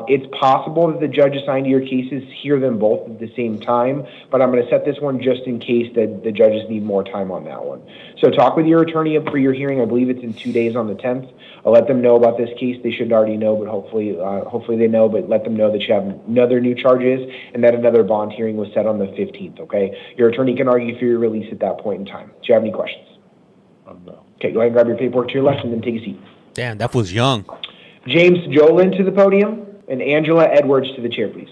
It's possible that the judge assigned to your cases hear them both at the same time, but I'm going to set this one just in case that the judges need more time on that one. So talk with your attorney for your hearing. I believe it's in 2 days on the 10th. I'll let them know about this case. They should already know, but hopefully they know, but let them know that you have another new charges and that another bond hearing was set on the 15th, okay? Your attorney can argue for your release at that point in time. Do you have any questions? No. Okay, go ahead and grab your paperwork to your left and then take a seat. Damn, that was young. James Jolin to the podium and Angela Edwards to the chair, please.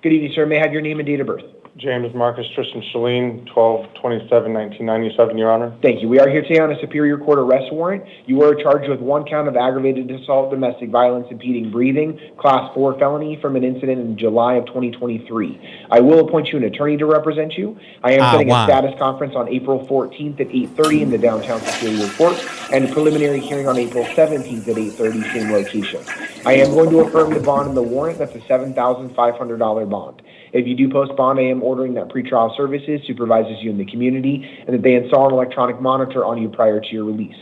Good evening, sir. May I have your name and date of birth? James Marcus Tristan Shalene, 12/27/1997, Your Honor. Thank you. We are here today on a Superior Court arrest warrant. You were charged with 1 count of aggravated assault, domestic violence, impeding breathing, Class 4 felony from an incident in July of 2023. I will appoint you an attorney to represent you. I am setting a status conference on April 14th at 8:30 in the downtown Superior Court and a preliminary hearing on April 17th at 8:30, same location. I am going to affirm the bond in the warrant. That's a $7,500 bond. If you do post bond, I am ordering that pretrial services supervises you in the community and that they install an electronic monitor on you prior to your release.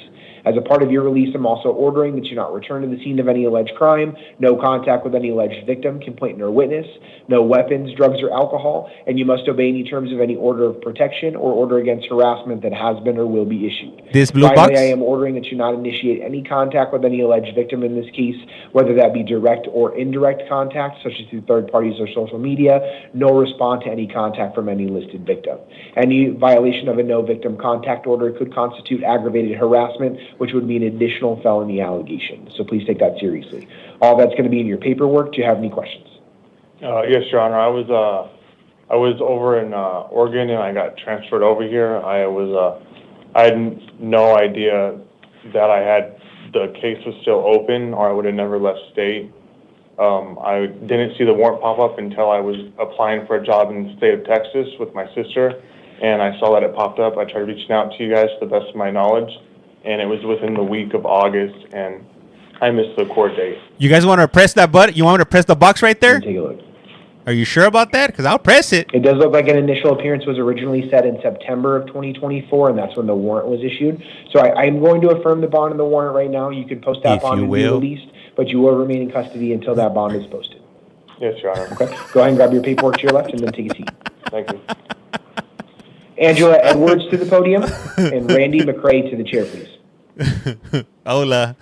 As a part of your release, I'm also ordering that you not return to the scene of any alleged crime, no contact with any alleged victim, complainant, or witness, no weapons, drugs, or alcohol, and you must obey any terms of any order of protection or order against harassment that has been or will be issued. This blue Finally, box? I am ordering that you not initiate any contact with any alleged victim in this case, whether that be direct or indirect contact, such as through third parties or social media, nor respond to any contact from any listed victim. Any violation of a no victim contact order could constitute aggravated harassment, which would be an additional felony allegation. So please take that seriously. All that's going to be in your paperwork. Do you have any questions? Yes, Your Honor. I was over in Oregon and I got transferred over here. I had no idea that the case was still open, or I would have never left state. I didn't see the warrant pop up until I was applying for a job in the state of Texas with my sister, and I saw that it popped up. I tried reaching out to you guys to the best of my knowledge, and it was within the week of August, and I missed the court date. You guys want to press that button? You want me to press the box right there? Take a look. Are you sure about that? Because I'll press it. It does look like an initial appearance was originally set in September of 2024, and that's when the warrant was issued. So I'm going to affirm the bond in the warrant right now. You can post that If bond you and be will. released, but you will remain in custody until that bond is posted. Yes, Your Honor. Okay. Go ahead and grab your paperwork to your left and then take a seat. Thank you. Angela Edwards to the podium and Randy McCrae to the chair, please. Hola.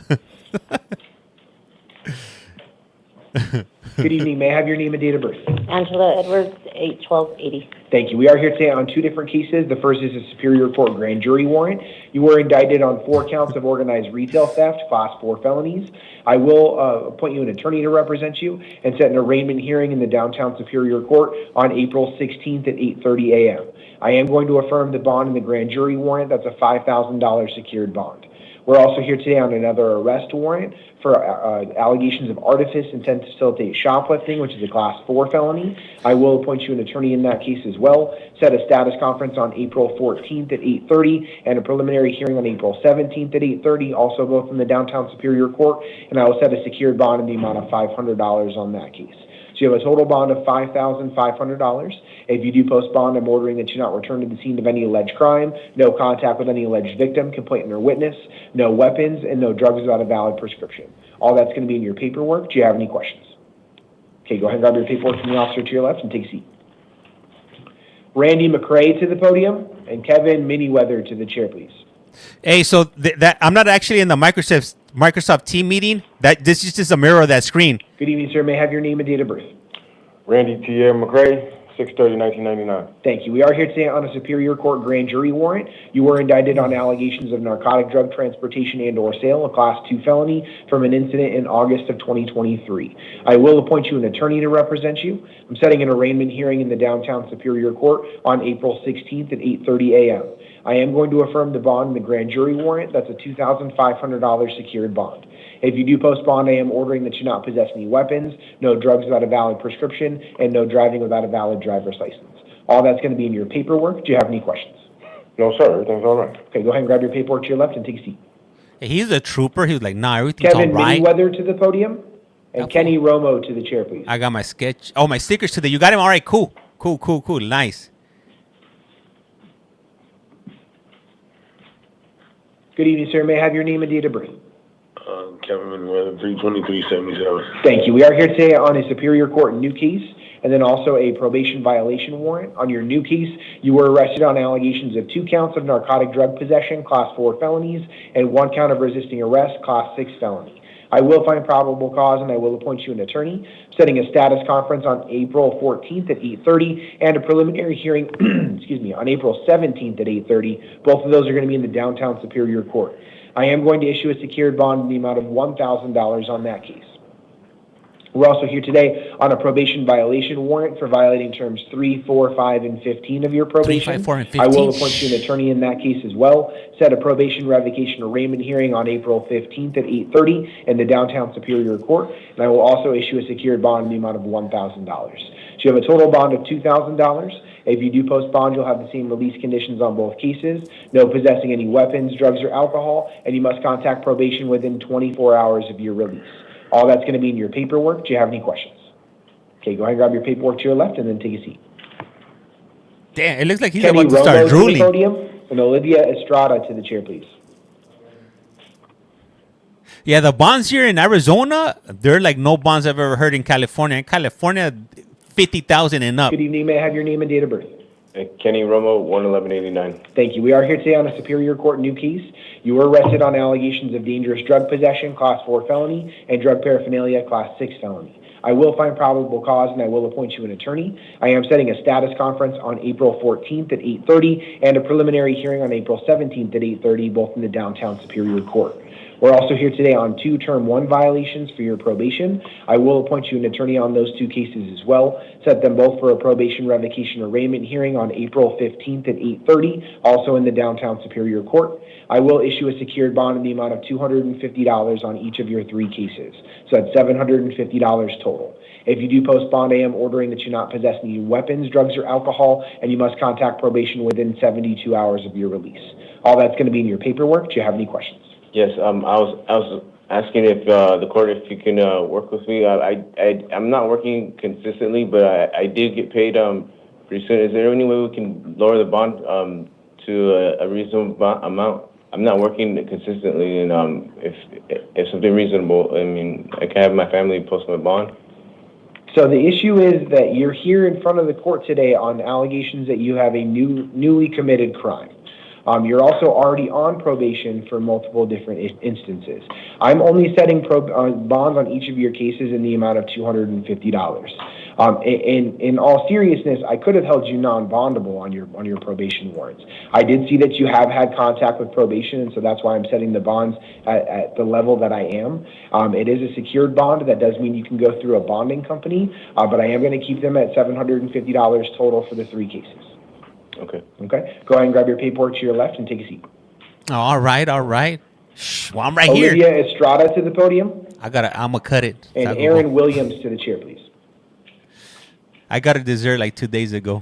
Good evening. May I have your name and date of birth? Angela Edwards, 8/12/80. Thank you. We are here today on 2 different cases. The first is a Superior Court grand jury warrant. You were indicted on 4 counts of organized retail theft, Class 4 felonies. I will appoint you an attorney to represent you and set an arraignment hearing in the downtown Superior Court on April 16th at 8:30 a.m. I am going to affirm the bond in the grand jury warrant. That's a $5,000 secured bond. We're also here today on another arrest warrant for allegations of artifice intent to facilitate shoplifting, which is a Class 4 felony. I will appoint you an attorney in that case as well. Set a status conference on April 14th at 8:30 and a preliminary hearing on April 17th at 8:30, also both in the downtown Superior Court. And I will set a secured bond in the amount of $500 on that case. So you have a total bond of $5,500. If you do post bond, I'm ordering that you not return to the scene of any alleged crime, no contact with any alleged victim, complainant, or witness, no weapons, and no drugs without a valid prescription. All that's going to be in your paperwork. Do you have any questions? Okay, go ahead and grab your paperwork from the officer to your left and take a seat. Randy McCrae to the podium and Kevin Miniweather to the chair, please. Hey, so that I'm not actually in the Microsoft team meeting. This is just a mirror of that screen. Good evening, sir. May I have your name and date of birth? Randy T.M. McCrae, 6/30/1999. Thank you. We are here today on a Superior Court grand jury warrant. You were indicted on allegations of narcotic drug transportation and/or sale, a Class 2 felony, from an incident in August of 2023. I will appoint you an attorney to represent you. I'm setting an arraignment hearing in the downtown Superior Court on April 16th at 8:30 a.m. I am going to affirm the bond in the grand jury warrant. That's a $2,500 secured bond. If you do post bond, I am ordering that you not possess any weapons, no drugs without a valid prescription, and no driving without a valid driver's license. All that's going to be in your paperwork. Do you have any questions? No, sir. Everything's all right. Okay, go ahead and grab your paperwork to your left and take a seat. He's a trooper. He was like, nah, everything's Kevin all right. Miniweather to the podium, and Kenny Romo to the chair, please. I got my sketch. Oh, my stickers today. You got him? All right, cool. Cool. Nice. Good evening, sir. May I have your name and date of birth? Kevin Miniweather, 32377. Thank you. We are here today on a Superior Court new case, and then also a probation violation warrant. On your new case, you were arrested on allegations of 2 counts of narcotic drug possession, Class 4 felonies, and 1 count of resisting arrest, Class 6 felony. I will find probable cause, and I will appoint you an attorney, setting a status conference on April 14th at 8:30, and a preliminary hearing, on April 17th at 8:30. Both of those are going to be in the downtown Superior Court. I am going to issue a secured bond in the amount of $1,000 on that case. We're also here today on a probation violation warrant for violating terms 3, 4, 5, and 15 of your probation. 3, 5, 4, and 15. I will appoint you an attorney in that case as well. Set a probation revocation arraignment hearing on April 15th at 8:30 in the downtown Superior Court. And I will also issue a secured bond in the amount of $1,000. So you have a total bond of $2,000. If you do post bond, you'll have the same release conditions on both cases. No possessing any weapons, drugs, or alcohol, and you must contact probation within 24 hours of your release. All that's going to be in your paperwork. Do you have any questions? Okay, go ahead and grab your paperwork to your left and then take a seat. Damn, it looks like he's Kenny about to start Romo to the drooling. podium, and Olivia Estrada to the chair, please. Yeah, the bonds here in Arizona, they're like no bonds I've ever heard in California. In California, 50,000 and up. Good evening. May I have your name and date of birth? Kenny Romo, 11189. Thank you. We are here today on a Superior Court new case. You were arrested on allegations of dangerous drug possession, Class 4 felony, and drug paraphernalia, Class 6 felony. I will find probable cause, and I will appoint you an attorney. I am setting a status conference on April 14th at 8:30 and a preliminary hearing on April 17th at 8:30, both in the downtown Superior Court. We're also here today on 2 Term 1 violations for your probation. I will appoint you an attorney on those 2 cases as well. Set them both for a probation revocation arraignment hearing on April 15th at 8:30, also in the downtown Superior Court. I will issue a secured bond in the amount of $250 on each of your 3 cases. So that's $750 total. If you do post bond, I am ordering that you not possess any weapons, drugs, or alcohol, and you must contact probation within 72 hours of your release. All that's going to be in your paperwork. Do you have any questions? Yes, I was asking if the court, if you can work with me. I'm not working consistently, but I did get paid pretty soon. Is there any way we can lower the bond to a reasonable amount? I'm not working consistently, and if something reasonable, I mean, I can have my family post my bond. So the issue is that you're here in front of the court today on allegations that you have a newly committed crime. You're also already on probation for multiple different instances. I'm only setting bonds on each of your cases in the amount of $250. In all seriousness, I could have held you non-bondable on your probation warrants. I did see that you have had contact with probation, and so that's why I'm setting the bonds at the level that I am. It is a secured bond. That does mean you can go through a bonding company, but I am going to keep them at $750 total for the 3 cases. Okay. Okay. Go ahead and grab your paperwork to your left and take a seat. All right. Shh, well, I'm right Olivia here. Olivia Estrada to the podium. I'm gonna cut it. And Aaron Williams to the chair, please. I got a dessert like 2 days ago.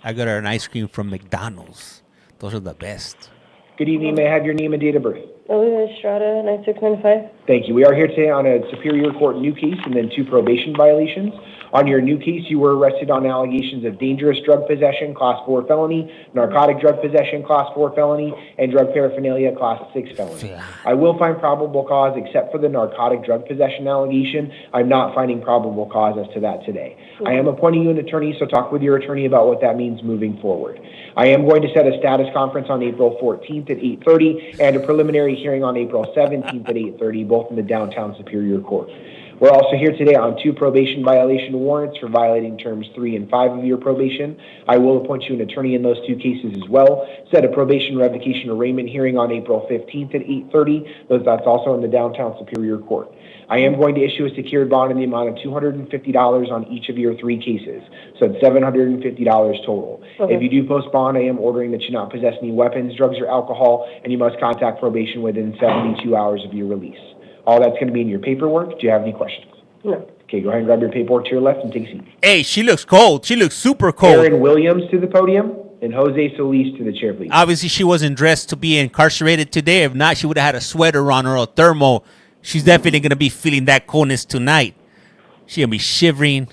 I got an ice cream from McDonald's. Those are the best. Good evening. May I have your name and date of birth? Olivia Estrada, 9695. Thank you. We are here today on a Superior Court new case and then 2 probation violations. On your new case, you were arrested on allegations of dangerous drug possession, Class 4 felony, narcotic drug possession, Class 4 felony, and drug paraphernalia, Class 6 felony. I will find probable cause except for the narcotic drug possession allegation. I'm not finding probable cause as to that today. I am appointing you an attorney, so talk with your attorney about what that means moving forward. I am going to set a status conference on April 14th at 8:30 and a preliminary hearing on April 17th at 8:30, both in the downtown Superior Court. We're also here today on 2 probation violation warrants for violating terms 3 and 5 of your probation. I will appoint you an attorney in those 2 cases as well. Set a probation revocation arraignment hearing on April 15th at 8:30. That's also in the downtown Superior Court. I am going to issue a secured bond in the amount of $250 on each of your 3 cases. So it's $750 total. Okay. If you do post bond, I am ordering that you not possess any weapons, drugs, or alcohol, and you must contact probation within 72 hours of your release. All that's going to be in your paperwork. Do you have any questions? No. Okay, go ahead and grab your paperwork to your left and take a seat. Hey, she looks cold. She looks super cold. Aaron Williams to the podium and Jose Solis to the chair, please. Obviously, she wasn't dressed to be incarcerated today. If not, she would have had a sweater on or a thermal. She's definitely going to be feeling that coldness tonight. She's going to be shivering,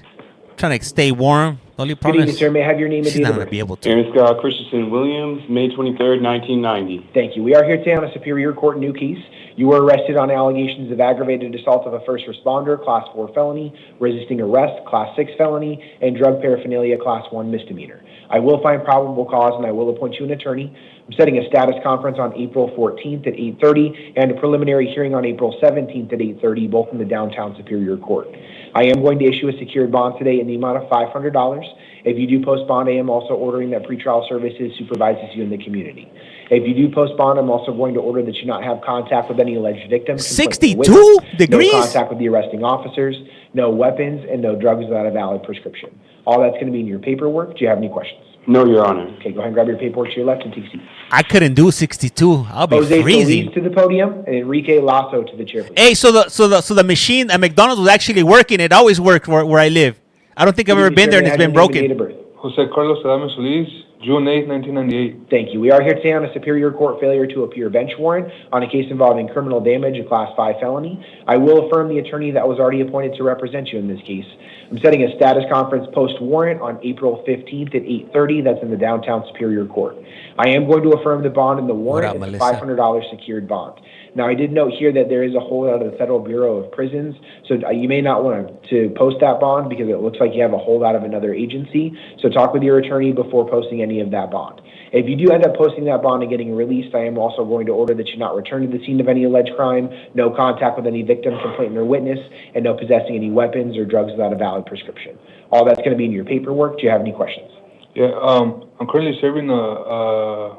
trying to stay warm. The only Good problem evening, is sir. May I have your name and she's date not of going to birth? be able to. Aaron Scott Christensen Williams, May 23rd, 1990. Thank you. We are here today on a Superior Court new case. You were arrested on allegations of aggravated assault of a first responder, Class 4 felony, resisting arrest, Class 6 felony, and drug paraphernalia, Class 1 misdemeanor. I will find probable cause and I will appoint you an attorney. I'm setting a status conference on April 14th at 8:30 and a preliminary hearing on April 17th at 8:30, both in the downtown Superior Court. I am going to issue a secured bond today in the amount of $500. If you do post bond, I am also ordering that pretrial services supervises you in the community. If you do post bond, I'm also going to order that you not have contact with any alleged victims. 62 degrees? No contact with the arresting officers, no weapons, and no drugs without a valid prescription. All that's going to be in your paperwork. Do you have any questions? No, Your Honor. Okay, go ahead and grab your paperwork to your left and take a seat. I couldn't do 62. I'll be Jose freezing. Solis to the podium and Enrique Lasso to the chair, please. Hey, so the machine at McDonald's was actually working. It always worked where I live. I don't think I've ever been there and it's been broken. Jose Carlos Adame Solis, June 8th, 1998. Thank you. We are here today on a Superior Court failure to appear bench warrant on a case involving criminal damage, a Class 5 felony. I will affirm the attorney that was already appointed to represent you in this case. I'm setting a status conference post-warrant on April 15th at 8:30. That's in the downtown Superior Court. I am going to affirm the bond in the warrant. It's a $500 secured bond. Now, I did note here that there is a holdout of the Federal Bureau of Prisons, so you may not want to post that bond because it looks like you have a holdout of another agency. So talk with your attorney before posting any of that bond. If you do end up posting that bond and getting released, I am also going to order that you not return to the scene of any alleged crime, no contact with any victim, complainant, or witness, and no possessing any weapons or drugs without a valid prescription. All that's going to be in your paperwork. Do you have any questions? Yeah, I'm currently serving a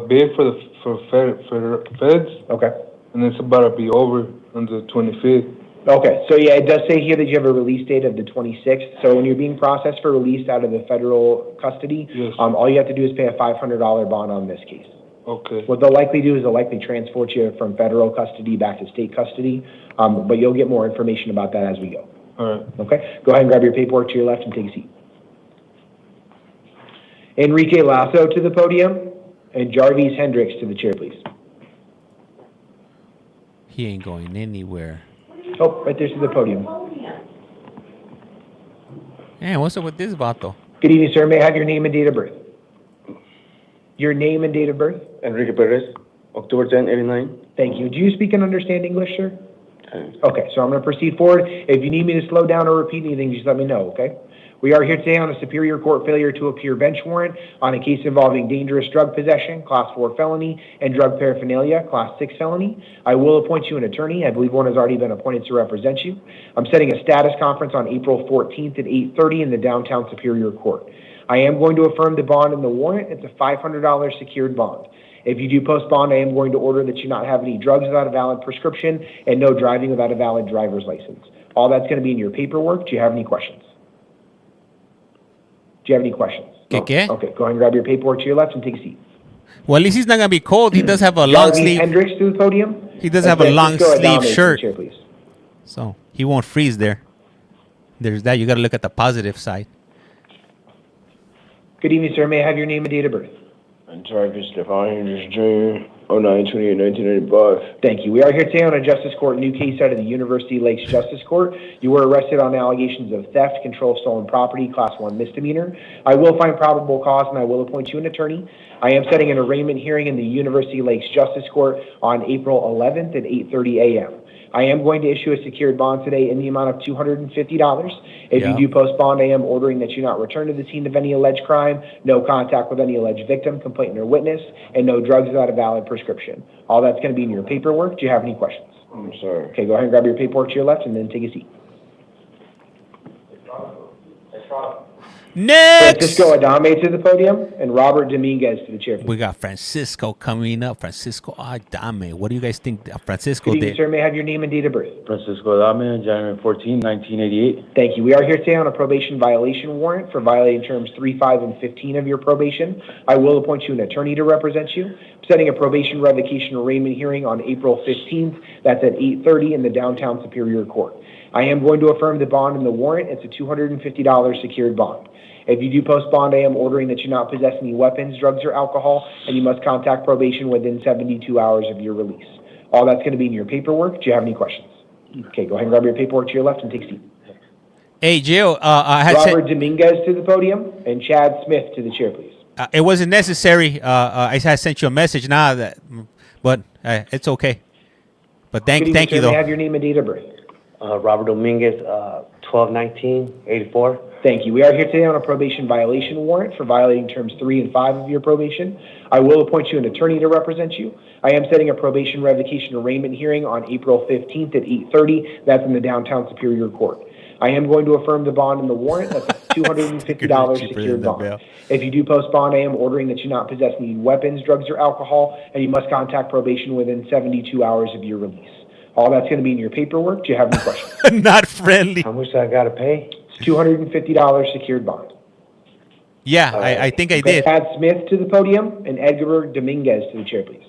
bid for feds. Okay. And it's about to be over on the 25th. Okay, so yeah, it does say here that you have a release date of the 26th. So when you're being processed for release out of the federal custody, yes, all you have to do is pay a $500 bond on this case. Okay. What they'll likely do is they'll likely transport you from federal custody back to state custody, but you'll get more information about that as we go. All right. Okay, go ahead and grab your paperwork to your left and take a seat. Enrique Lasso to the podium and Jarvis Hendricks to the chair, please. He ain't going anywhere. Oh, right there to the podium. Man, what's up with this vato? Good evening, sir. May I have your name and date of birth? Your name and date of birth? Enrique Perez, October 10, 89. Thank you. Do you speak and understand English, sir? Okay, so I'm going to proceed forward. If you need me to slow down or repeat anything, just let me know, okay? We are here today on a Superior Court failure to appear bench warrant on a case involving dangerous drug possession, Class 4 felony, and drug paraphernalia, Class 6 felony. I will appoint you an attorney. I believe one has already been appointed to represent you. I'm setting a status conference on April 14th at 8:30 in the downtown Superior Court. I am going to affirm the bond in the warrant. It's a $500 secured bond. If you do post bond, I am going to order that you not have any drugs without a valid prescription and no driving without a valid driver's license. All that's going to be in your paperwork. Do you have any questions? Do you have any questions? No. Okay, go ahead and grab your paperwork to your left and take a seat. Well, at least he's not going to be cold. He does have a long sleeve. Hendricks to the podium. He does have a long sleeve shirt. Chair, please. So he won't freeze there. There's that. You got to look at the positive side. Good evening, sir. May I have your name and date of birth? I'm Jarvis Stefan Jr. 09/28/1995. Thank you. We are here today on a Justice Court new case out of the University Lakes Justice Court. You were arrested on allegations of theft, control of stolen property, Class 1 misdemeanor. I will find probable cause and I will appoint you an attorney. I am setting an arraignment hearing in the University Lakes Justice Court on April 11th at 8:30 a.m. I am going to issue a secured bond today in the amount of $250. If you do post bond, I am ordering that you not return to the scene of any alleged crime, no contact with any alleged victim, complainant, or witness, and no drugs without a valid prescription. All that's going to be in your paperwork. Do you have any questions? I'm sorry. Okay, go ahead and grab your paperwork to your left and then take a seat. Next! Francisco Adame to the podium and Robert Dominguez to the chair. We got Francisco coming up. Francisco Adame. What do you guys think Francisco Good evening, did? sir. May I have your name and date of birth? Francisco Adame, January 14, 1988. Thank you. We are here today on a probation violation warrant for violating terms 3, 5, and 15 of your probation. I will appoint you an attorney to represent you. I'm setting a probation revocation arraignment hearing on April 15th. That's at 8:30 in the downtown Superior Court. I am going to affirm the bond in the warrant. It's a $250 secured bond. If you do post bond, I am ordering that you not possess any weapons, drugs, or alcohol, and you must contact probation within 72 hours of your release. All that's going to be in your paperwork. Do you have any questions? Okay, go ahead and grab your paperwork to your left and take a seat. Hey, Jill, I had Robert Dominguez to the podium and Chad Smith to the chair, please. it wasn't necessary. I had sent you a message now, but it's okay. But thank you, May I though. have your name and date of birth? Robert Dominguez, 12/19/84. Thank you. We are here today on a probation violation warrant for violating terms 3 and 5 of your probation. I will appoint you an attorney to represent you. I am setting a probation revocation arraignment hearing on April 15th at 8:30. That's in the downtown Superior Court. I am going to affirm the bond in the warrant. That's a $250 secured bond. If you do post bond, I am ordering that you not possess any weapons, drugs, or alcohol, and you must contact probation within 72 hours of your release. All that's going to be in your paperwork. Do you have any questions? Not friendly. How much I got to pay? It's $250 secured bond. Yeah, I think I did. Chad Smith to the podium and Edgar Dominguez to the chair, please.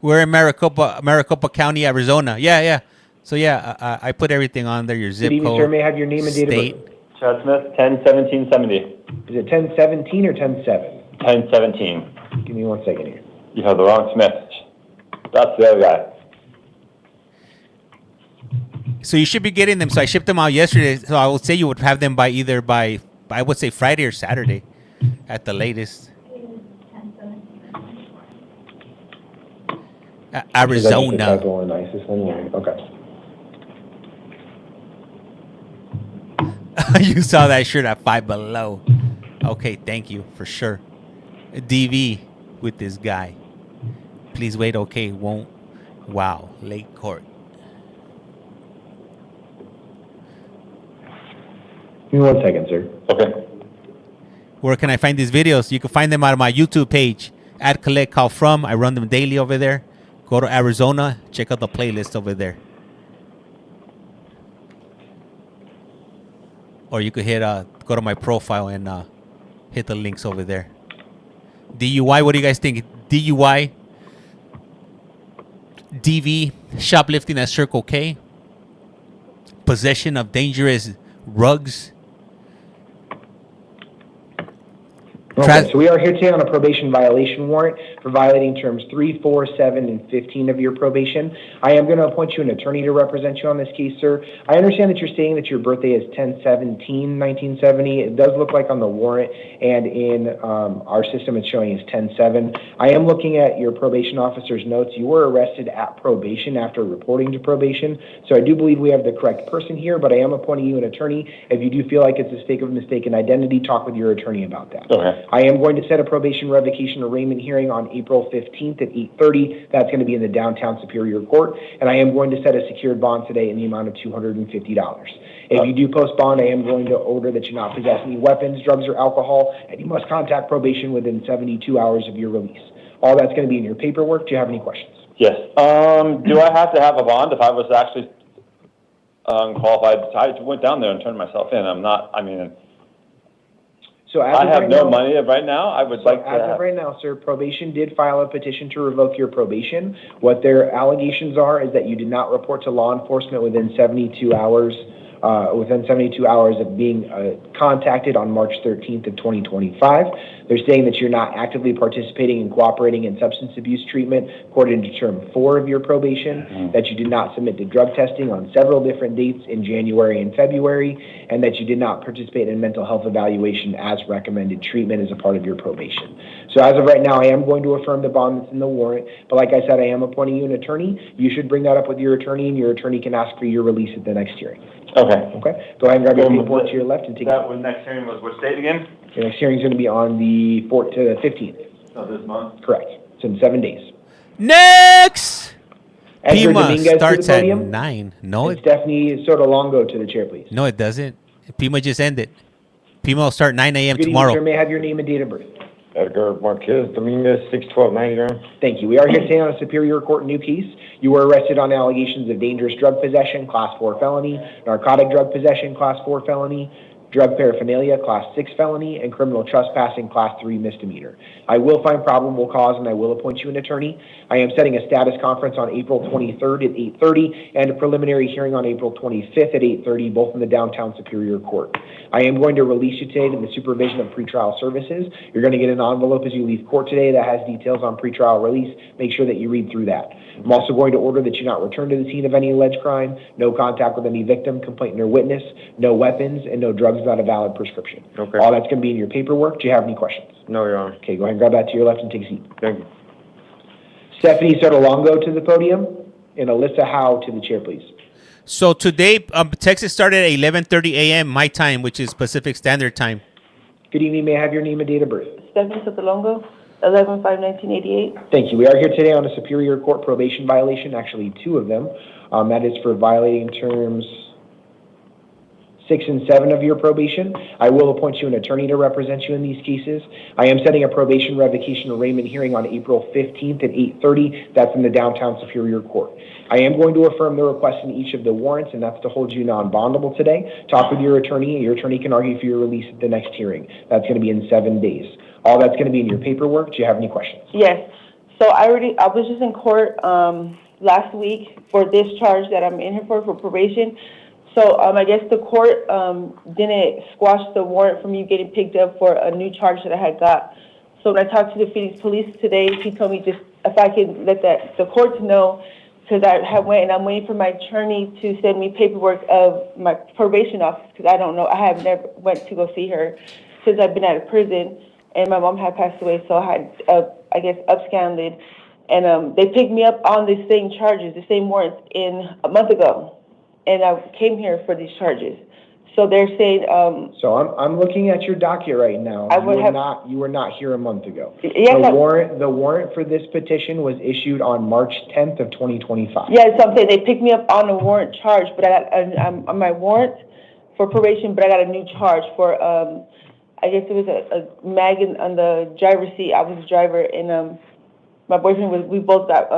We're in Maricopa County, Arizona. Yeah. So yeah, I put everything on there. Your zip Good evening, code. sir. May I have your name and date state. of birth? Chad Smith, 10/17/70. Is it 10/17 or 10/7? 10/17. Give me 1 second here. You have the wrong Smith. That's the other guy. So you should be getting them. So I shipped them out yesterday. So I would say you would have them by I would say Friday or Saturday, at the latest. Arizona. Okay. You saw that shirt at Five Below. Okay, thank you for sure. DV with this guy. Please wait. Okay, won't. Wow, late court. Give me 1 second, sir. Okay. Where can I find these videos? You can find them on my YouTube page at CollectCallFrom. I run them daily over there. Go to Arizona. Check out the playlist over there. Or you could go to my profile and hit the links over there. DUI, what do you guys think? DUI, DV, shoplifting at Circle K, possession of dangerous rugs. Okay, so we are here today on a probation violation warrant for violating terms 3, 4, 7, and 15 of your probation. I am going to appoint you an attorney to represent you on this case, sir. I understand that you're saying that your birthday is 10/17/1970. It does look like on the warrant and in our system it's showing as 10/7. I am looking at your probation officer's notes. You were arrested at probation after reporting to probation, so I do believe we have the correct person here, but I am appointing you an attorney. If you do feel like it's a mistake of mistaken identity, talk with your attorney about that. Okay. I am going to set a probation revocation arraignment hearing on April 15th at 8:30. That's going to be in the downtown Superior Court. And I am going to set a secured bond today in the amount of $250. If you do post bond, I am going to order that you not possess any weapons, drugs, or alcohol, and you must contact probation within 72 hours of your release. All that's going to be in your paperwork. Do you have any questions? Yes. Do I have to have a bond if I was actually qualified? I went down there and turned myself in. I'm not, So as I of have right no now- money right now. I would like to As of right now, sir, probation did file a petition to revoke your probation. What their allegations are is that you did not report to law enforcement within 72 hours of being contacted on March 13th of 2025. They're saying that you're not actively participating and cooperating in substance abuse treatment according to term 4 of your probation, that you did not submit to drug testing on several different dates in January and February, and that you did not participate in mental health evaluation as recommended treatment as a part of your probation. So as of right now, I am going to affirm the bond that's in the warrant, but like I said, I am appointing you an attorney. You should bring that up with your attorney, and your attorney can ask for your release at the next hearing. Okay. Okay. Go ahead and grab your paperwork to your left and take That was next hearing was what date again? Your next hearing is going to be on the 4th to the 15th. Of this month? Correct. It's in 7 days. Next! Edgar Pima Dominguez to the starts at podium. 9. No, And Stephanie Sotolongo to the chair, please. No, it doesn't. Pima just ended. Pima will start 9 a.m. Good evening, tomorrow. sir. May I have your name and date of birth? Edgar Marquez Dominguez, 6/12/99. Thank you. We are here today on a Superior Court new case. You were arrested on allegations of dangerous drug possession, Class 4 felony, narcotic drug possession, Class 4 felony, drug paraphernalia, Class 6 felony, and criminal trespassing, Class 3 misdemeanor. I will find probable cause, and I will appoint you an attorney. I am setting a status conference on April 23rd at 8:30 and a preliminary hearing on April 25th at 8:30, both in the downtown Superior Court. I am going to release you today to the supervision of pretrial services. You're going to get an envelope as you leave court today that has details on pretrial release. Make sure that you read through that. I'm also going to order that you not return to the scene of any alleged crime, no contact with any victim, complainant, or witness, no weapons, and no drugs without a valid prescription. Okay. All that's going to be in your paperwork. Do you have any questions? No, Your Honor. Okay, go ahead and grab that to your left and take a seat. Thank you. Stephanie Sotolongo to the podium, and Alyssa Howe to the chair, please. So today, Texas started at 11:30 a.m. my time, which is Pacific Standard Time. Good evening. May I have your name and date of birth? Stephanie Sotolongo, 11/5/1988. Thank you. We are here today on a Superior Court probation violation, actually two of them. That is for violating terms 6 and 7 of your probation. I will appoint you an attorney to represent you in these cases. I am setting a probation revocation arraignment hearing on April 15th at 8:30. That's in the downtown Superior Court. I am going to affirm the request in each of the warrants, and that's to hold you non-bondable today. Talk with your attorney, and your attorney can argue for your release at the next hearing. That's going to be in 7 days. All that's going to be in your paperwork. Do you have any questions? Yes. So I was just in court last week for this charge that I'm in here for probation. So I guess the court didn't squash the warrant from you getting picked up for a new charge that I had got. So when I talked to the Phoenix police today, he told me just if I could let the courts know, because I had went and I'm waiting for my attorney to send me paperwork of my probation office, because I don't know, I have never went to go see her since I've been out of prison, and my mom had passed away, so I had, I guess, absconded, and they picked me up on the same charges, the same warrants a month ago, and I came here for these charges. So they're saying. So I'm looking at your docket right now. You were not here a month ago. Yes, the warrant for this petition was issued on March 10th of 2025. Yeah, so I'm saying they picked me up on a warrant charge, but I got on my warrant for probation, but I got a new charge for I guess it was a mag on the driver's seat. I was the driver, and my boyfriend we both got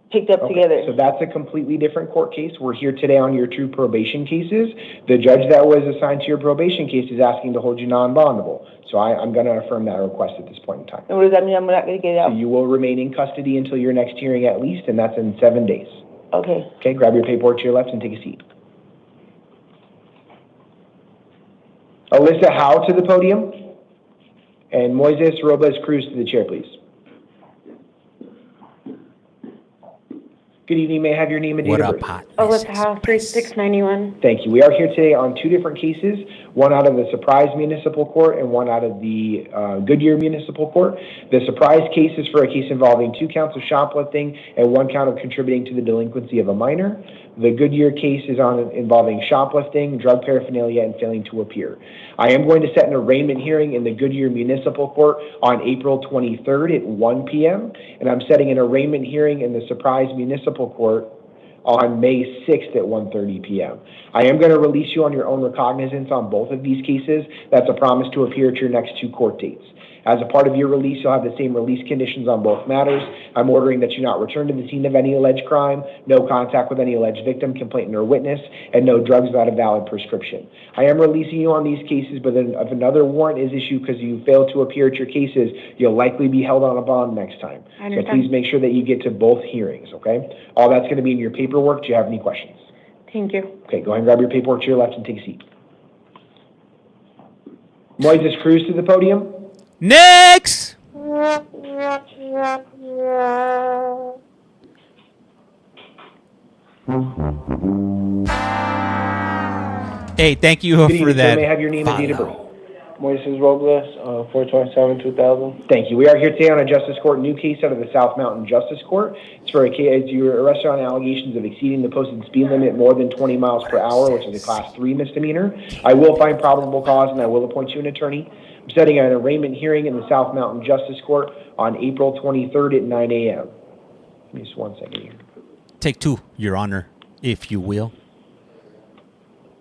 picked up together. So that's a completely different court case. We're here today on your two probation cases. The judge that was assigned to your probation case is asking to hold you non-bondable. So I'm going to affirm that request at this point in time. And what does that mean? I'm not going to get out? So you will remain in custody until your next hearing at least, and that's in 7 days. Okay. Okay, grab your paperwork to your left and take a seat. Alyssa Howe to the podium, and Moises Robles Cruz to the chair, please. Good evening. May I have your name and date of birth? Alyssa Howe, 3691. Thank you. We are here today on two different cases, one out of the Surprise Municipal Court and one out of the Goodyear Municipal Court. The Surprise case is for a case involving 2 counts of shoplifting and 1 count of contributing to the delinquency of a minor. The Goodyear case is involving shoplifting, drug paraphernalia, and failing to appear. I am going to set an arraignment hearing in the Goodyear Municipal Court on April 23rd at 1 p.m., and I'm setting an arraignment hearing in the Surprise Municipal Court on May 6th at 1:30 p.m. I am going to release you on your own recognizance on both of these cases. That's a promise to appear at your next 2 court dates. As a part of your release, you'll have the same release conditions on both matters. I'm ordering that you not return to the scene of any alleged crime, no contact with any alleged victim, complainant, or witness, and no drugs without a valid prescription. I am releasing you on these cases, but then if another warrant is issued because you failed to appear at your cases, you'll likely be held on a bond next time. So please make sure that you get to both hearings, okay? All that's going to be in your paperwork. Do you have any questions? Thank you. Okay, go ahead and grab your paperwork to your left and take a seat. Moises Cruz to the podium. Next! Hey, thank you for that. May I have your name and date of birth? Moises Robles, 427-2000. Thank you. We are here today on a Justice Court new case out of the South Mountain Justice Court. It's for a case you were arrested on allegations of exceeding the posted speed limit more than 20 miles per hour, which is a Class 3 misdemeanor. I will find probable cause, and I will appoint you an attorney. I'm setting an arraignment hearing in the South Mountain Justice Court on April 23rd at 9 a.m. Give me just 1 second here. Take 2, Your Honor, if you will.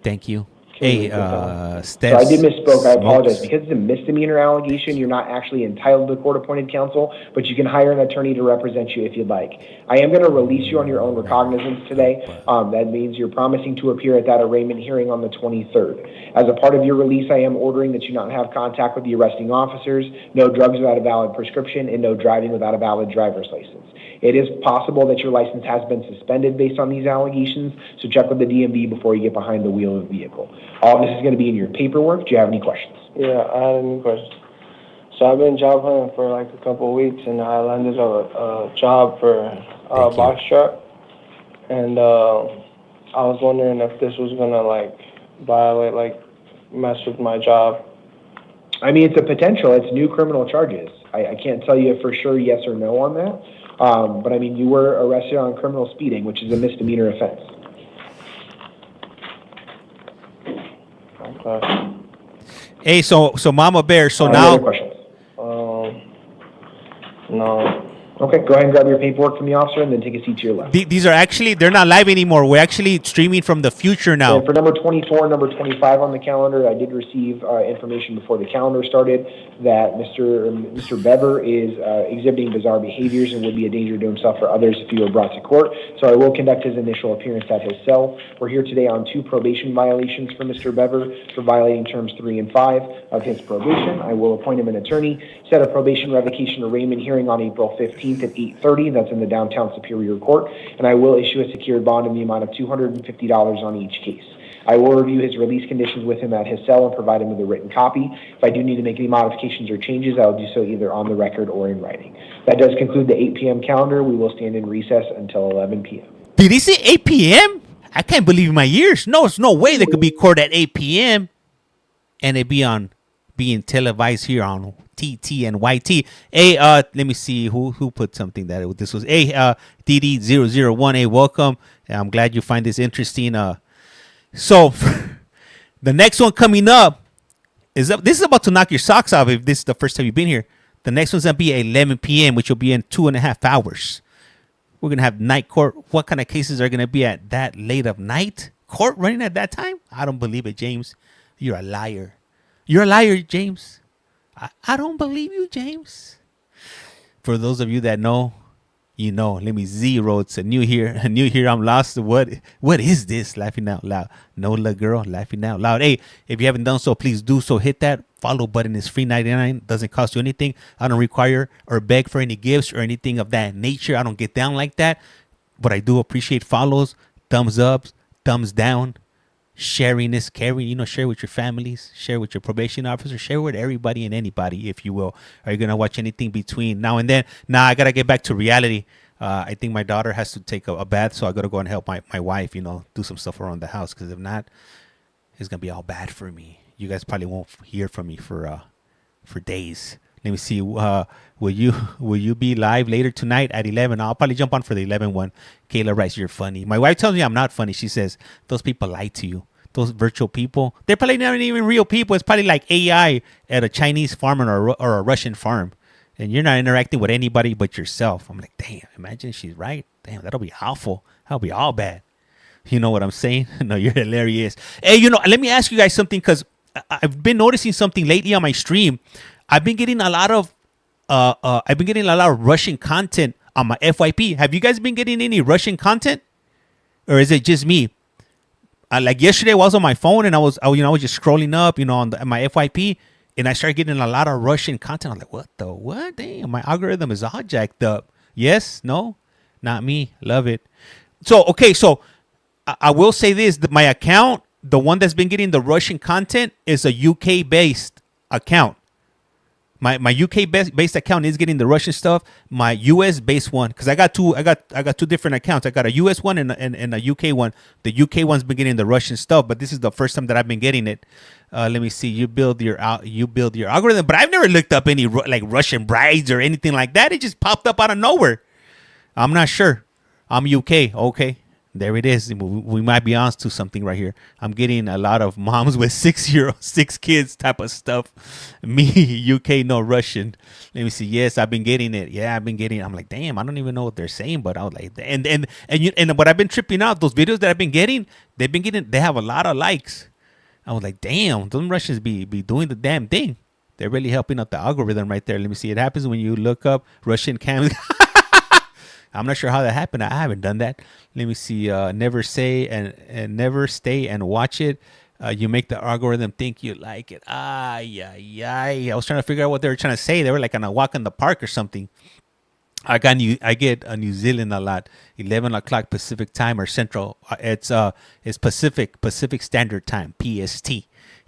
Thank you. Hey, So Steph. I did misspoke. I apologize. Smokes. Because it's a misdemeanor allegation, you're not actually entitled to court-appointed counsel, but you can hire an attorney to represent you if you'd like. I am going to release you on your own recognizance today. That means you're promising to appear at that arraignment hearing on the 23rd. As a part of your release, I am ordering that you not have contact with the arresting officers, no drugs without a valid prescription, and no driving without a valid driver's license. It is possible that your license has been suspended based on these allegations, so check with the DMV before you get behind the wheel of the vehicle. All of this is going to be in your paperwork. Do you have any questions? Yeah, I had any questions. So I've been job hunting for like a couple of weeks, and I landed a job for a box truck. And I was wondering if this was going to like violate, like mess with my job. I mean, it's a potential. It's new criminal charges. I can't tell you for sure yes or no on that. But I mean, you were arrested on criminal speeding, which is a misdemeanor offense. Okay. Hey, so Mama Bear. So Any now. other questions? No. Okay, go ahead and grab your paperwork from the officer and then take a seat to your left. These are actually, they're not live anymore. We're actually streaming from the future now. And for number 24 and number 25 on the calendar, I did receive information before the calendar started that Mr. Bever is exhibiting bizarre behaviors and would be a danger to himself or others if he were brought to court. So I will conduct his initial appearance at his cell. We're here today on 2 probation violations for Mr. Bever for violating terms 3 and 5 of his probation. I will appoint him an attorney, set a probation revocation arraignment hearing on April 15th at 8:30. That's in the downtown Superior Court. And I will issue a secured bond in the amount of $250 on each case. I will review his release conditions with him at his cell and provide him with a written copy. If I do need to make any modifications or changes, I will do so either on the record or in writing. That does conclude the 8 p.m. calendar. We will stand in recess until 11 p.m. Did he say 8 p.m.? I can't believe my ears. No, there's no way there could be court at 8 p.m. and it being televised here on TT and YT. Hey, let me see who put something that this was. Hey, DD001. Hey, welcome. I'm glad you find this interesting. So the next one coming up this is about to knock your socks off if this is the first time you've been here. The next one's gonna be at 11 p.m., which will be in 2.5 hours. We're gonna have night court. What kind of cases are gonna be at that late of night? Court running at that time? I don't believe it, James. You're a liar. You're a liar, James. I don't believe you, James. For those of you that know, you know. Let me zero. It's a new here. I'm lost. What is this? Laughing out loud. Nola girl, laughing out loud. Hey, if you haven't done so, please do so. Hit that follow button. It's free 99. Doesn't cost you anything. I don't require or beg for any gifts or anything of that nature. I don't get down like that. But I do appreciate follows, thumbs up, thumbs down. Sharing is caring, share with your families, share with your probation officer, share with everybody and anybody, if you will. Are you going to watch anything between now and then? Now I got to get back to reality. I think my daughter has to take a bath, so I got to go and help my wife, do some stuff around the house, because if not, it's going to be all bad for me. You guys probably won't hear from me for days. Let me see. Will you be live later tonight at 11? I'll probably jump on for the 11 one. Kayla writes, "You're funny." My wife tells me I'm not funny. She says those people lie to you. Those virtual people, they're probably not even real people. It's probably like AI at a Chinese farm or a Russian farm, and you're not interacting with anybody but yourself. I'm like, damn. Imagine she's right. Damn, that'll be awful. That'll be all bad. You know what I'm saying? No, you're hilarious. Hey, let me ask you guys something, because I've been noticing something lately on my stream. I've been getting a lot of Russian content on my FYP. Have you guys been getting any Russian content, or is it just me? Like yesterday, I was on my phone and I was just scrolling up, on my FYP, and I started getting a lot of Russian content. I'm like, what? Damn, my algorithm is all jacked up. Yes, no, not me. Love it. So okay, so I will say this: my account, the one that's been getting the Russian content, is a UK based account. My UK based account is getting the Russian stuff. My US based one, because I got two different accounts. I got a US one and a UK one. The UK one's been getting the Russian stuff, but this is the first time that I've been getting it. Let me see. You build your algorithm, but I've never looked up any like Russian brides or anything like that. It just popped up out of nowhere. I'm not sure. I'm UK. Okay. There it is. We might be on to something right here. I'm getting a lot of moms with 6 kids type of stuff. Me, UK, no Russian. Let me see. Yes, I've been getting it. Yeah, I've been getting it. I'm like, damn, I don't even know what they're saying, but I was like, and what I've been tripping out, those videos that I've been getting, they have a lot of likes. I was like, damn, those Russians be doing the damn thing. They're really helping out the algorithm right there. Let me see. It happens when you look up Russian cams. I'm not sure how that happened. I haven't done that. Let me see. Never say and never stay and watch it. You make the algorithm think you like it. I was trying to figure out what they were trying to say. They were like on a walk in the park or something. I get New Zealand a lot. 11 o'clock Pacific time or Central. It's Pacific Standard Time, PST.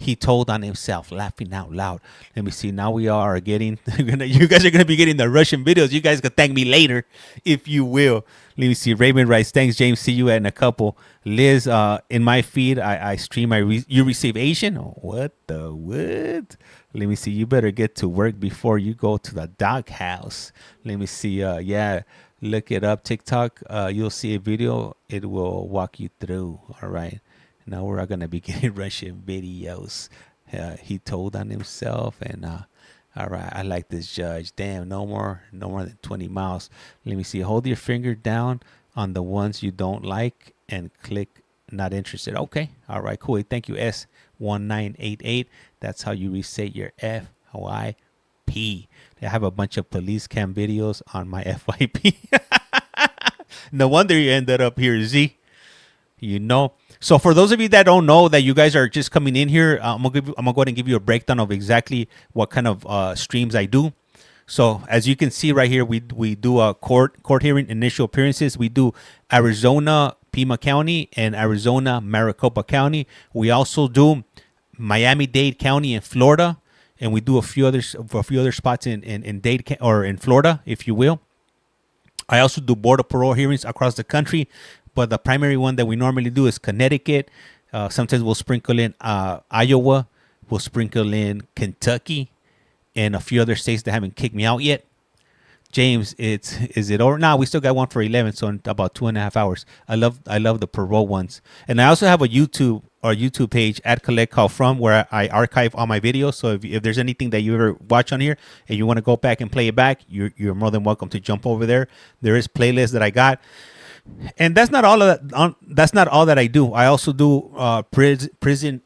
He told on himself, laughing out loud. Let me see. Now we are getting. You guys are gonna be getting the Russian videos. You guys can thank me later, if you will. Let me see. Raymond writes, thanks, James. See you in a couple. Liz, in my feed, I stream. You receive Asian. Oh, what the what? Let me see. You better get to work before you go to the doghouse. Let me see. Yeah, look it up. TikTok. You'll see a video. It will walk you through. All right. Now we're going to be getting Russian videos. He told on himself. And all right, I like this judge. Damn, no more than 20 miles. Let me see. Hold your finger down on the ones you don't like and click not interested. Okay. All right, cool. Thank you, S1988. That's how you reset your FYP. I have a bunch of police cam videos on my FYP. No wonder you ended up here, Z. You know. So for those of you that don't know, that you guys are just coming in here, I'm gonna go ahead and give you a breakdown of exactly what kind of streams I do. So as you can see right here, we do a court hearing initial appearances. We do Arizona, Pima County, and Arizona, Maricopa County. We also do Miami-Dade County in Florida, and we do a few other spots in Dade or in Florida, if you will. I also do board of parole hearings across the country. But the primary one that we normally do is Connecticut. Sometimes we'll sprinkle in Iowa. We'll sprinkle in Kentucky and a few other states that haven't kicked me out yet. James, is it over? No, we still got one for 11, so in about 2.5 hours. I love the parole ones. And I also have a YouTube page at CollectCallFrom where I archive all my videos. So if there's anything that you ever watch on here and you want to go back and play it back, you're more than welcome to jump over there. There is playlists that I got. And that's not all of that. That's not all that I do. I also do prison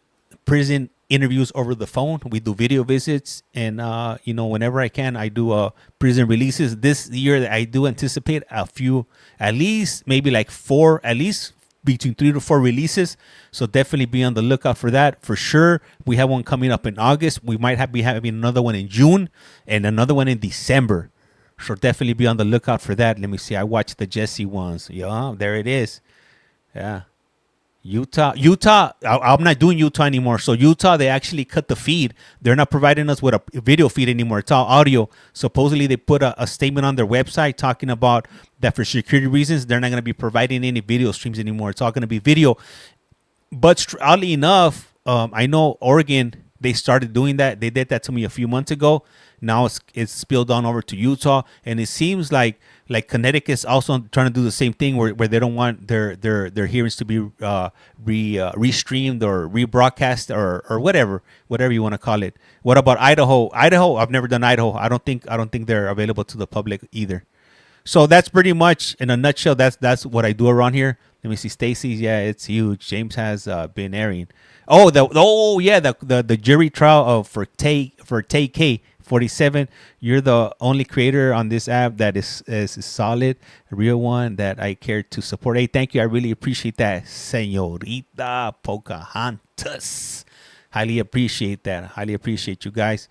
interviews over the phone. We do video visits, and whenever I can, I do prison releases. This year, I do anticipate a few, at least maybe like 4, at least between 3 to 4 releases. So definitely be on the lookout for that. For sure, we have one coming up in August. We might be having another one in June and another one in December. So definitely be on the lookout for that. Let me see. I watched the Jesse ones. Yeah, there it is. Yeah. Utah. I'm not doing Utah anymore. So Utah, they actually cut the feed. They're not providing us with a video feed anymore. It's all audio. Supposedly they put a statement on their website talking about that for security reasons, they're not going to be providing any video streams anymore. It's all going to be video. But oddly enough, I know Oregon, they started doing that. They did that to me a few months ago. Now it's spilled on over to Utah, and it seems like Connecticut's also trying to do the same thing where they don't want their hearings to be restreamed or rebroadcast or whatever you want to call it. What about Idaho? I've never done Idaho. I don't think they're available to the public either. So that's pretty much in a nutshell. That's what I do around here. Let me see. Stacy's, yeah, it's huge. James has been airing. The jury trial for K 47. You're the only creator on this app that is solid, a real one that I care to support. Hey, thank you. I really appreciate that, Señorita Pocahontas. Highly appreciate that. Highly appreciate you guys.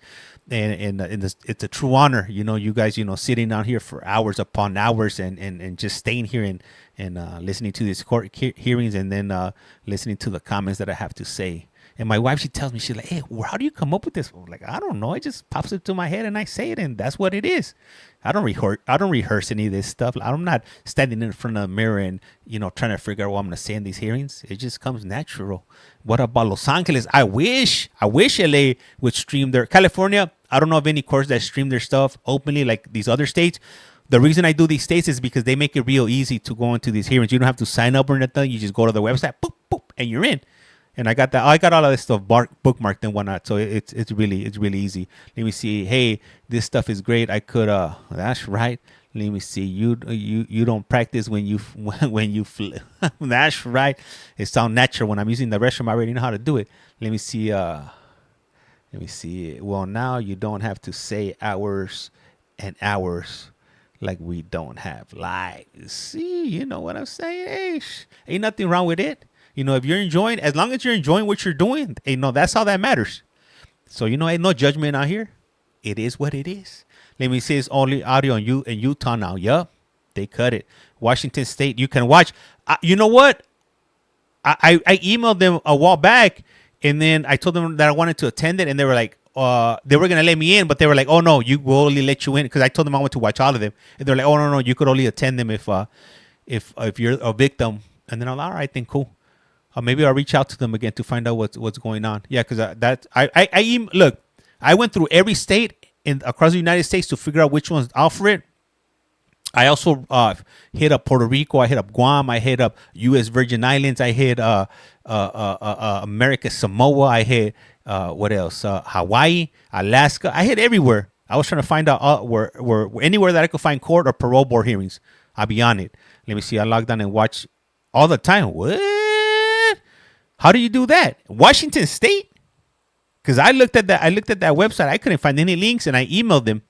And it's a true honor, you guys, sitting down here for hours upon hours and just staying here and listening to these court hearings and then listening to the comments that I have to say. And my wife, she tells me, she's like, hey, how do you come up with this? I'm like, I don't know. It just pops into my head and I say it, and that's what it is. I don't rehearse any of this stuff. I'm not standing in front of the mirror and, trying to figure out what I'm going to say in these hearings. It just comes natural. What about Los Angeles? I wish LA would stream their California. I don't know of any courts that stream their stuff openly like these other states. The reason I do these states is because they make it real easy to go into these hearings. You don't have to sign up or nothing. You just go to the website, boop, boop, and you're in. And I got that. I got all of this stuff bookmarked and whatnot. So it's really easy. Let me see. Hey, this stuff is great. I could. That's right. Let me see. You don't practice when you flip. That's right. It sounds natural when I'm using the restroom. I already know how to do it. Let me see. Let me see. Well, now you don't have to say hours and hours like we don't have lives. See, you know what I'm saying? Hey, ain't nothing wrong with it. You know, if you're enjoying, as long as you're enjoying what you're doing, hey, no, that's all that matters. So, you know, ain't no judgment out here. It is what it is. Let me see, it's only audio in Utah now. Yup, they cut it. Washington State, you can watch. You know what? I emailed them a while back, and then I told them that I wanted to attend it, and they were like, they were gonna let me in, but they were like, oh no, you will only let you in, because I told them I want to watch all of them, and they're like, oh no, you could only attend them if you're a victim. And then I'm like, all right, then cool. Maybe I'll reach out to them again to find out what's going on. Yeah, because look, I went through every state across the United States to figure out which ones offer it. I also hit up Puerto Rico. I hit up Guam. I hit up U.S. Virgin Islands. I hit America Samoa. I hit what else? Hawaii, Alaska. I hit everywhere. I was trying to find out where anywhere that I could find court or parole board hearings. I'll be on it. Let me see. I logged on and watch all the time. What? How do you do that? Washington State? Because I looked at that website. I couldn't find any links, and I emailed them.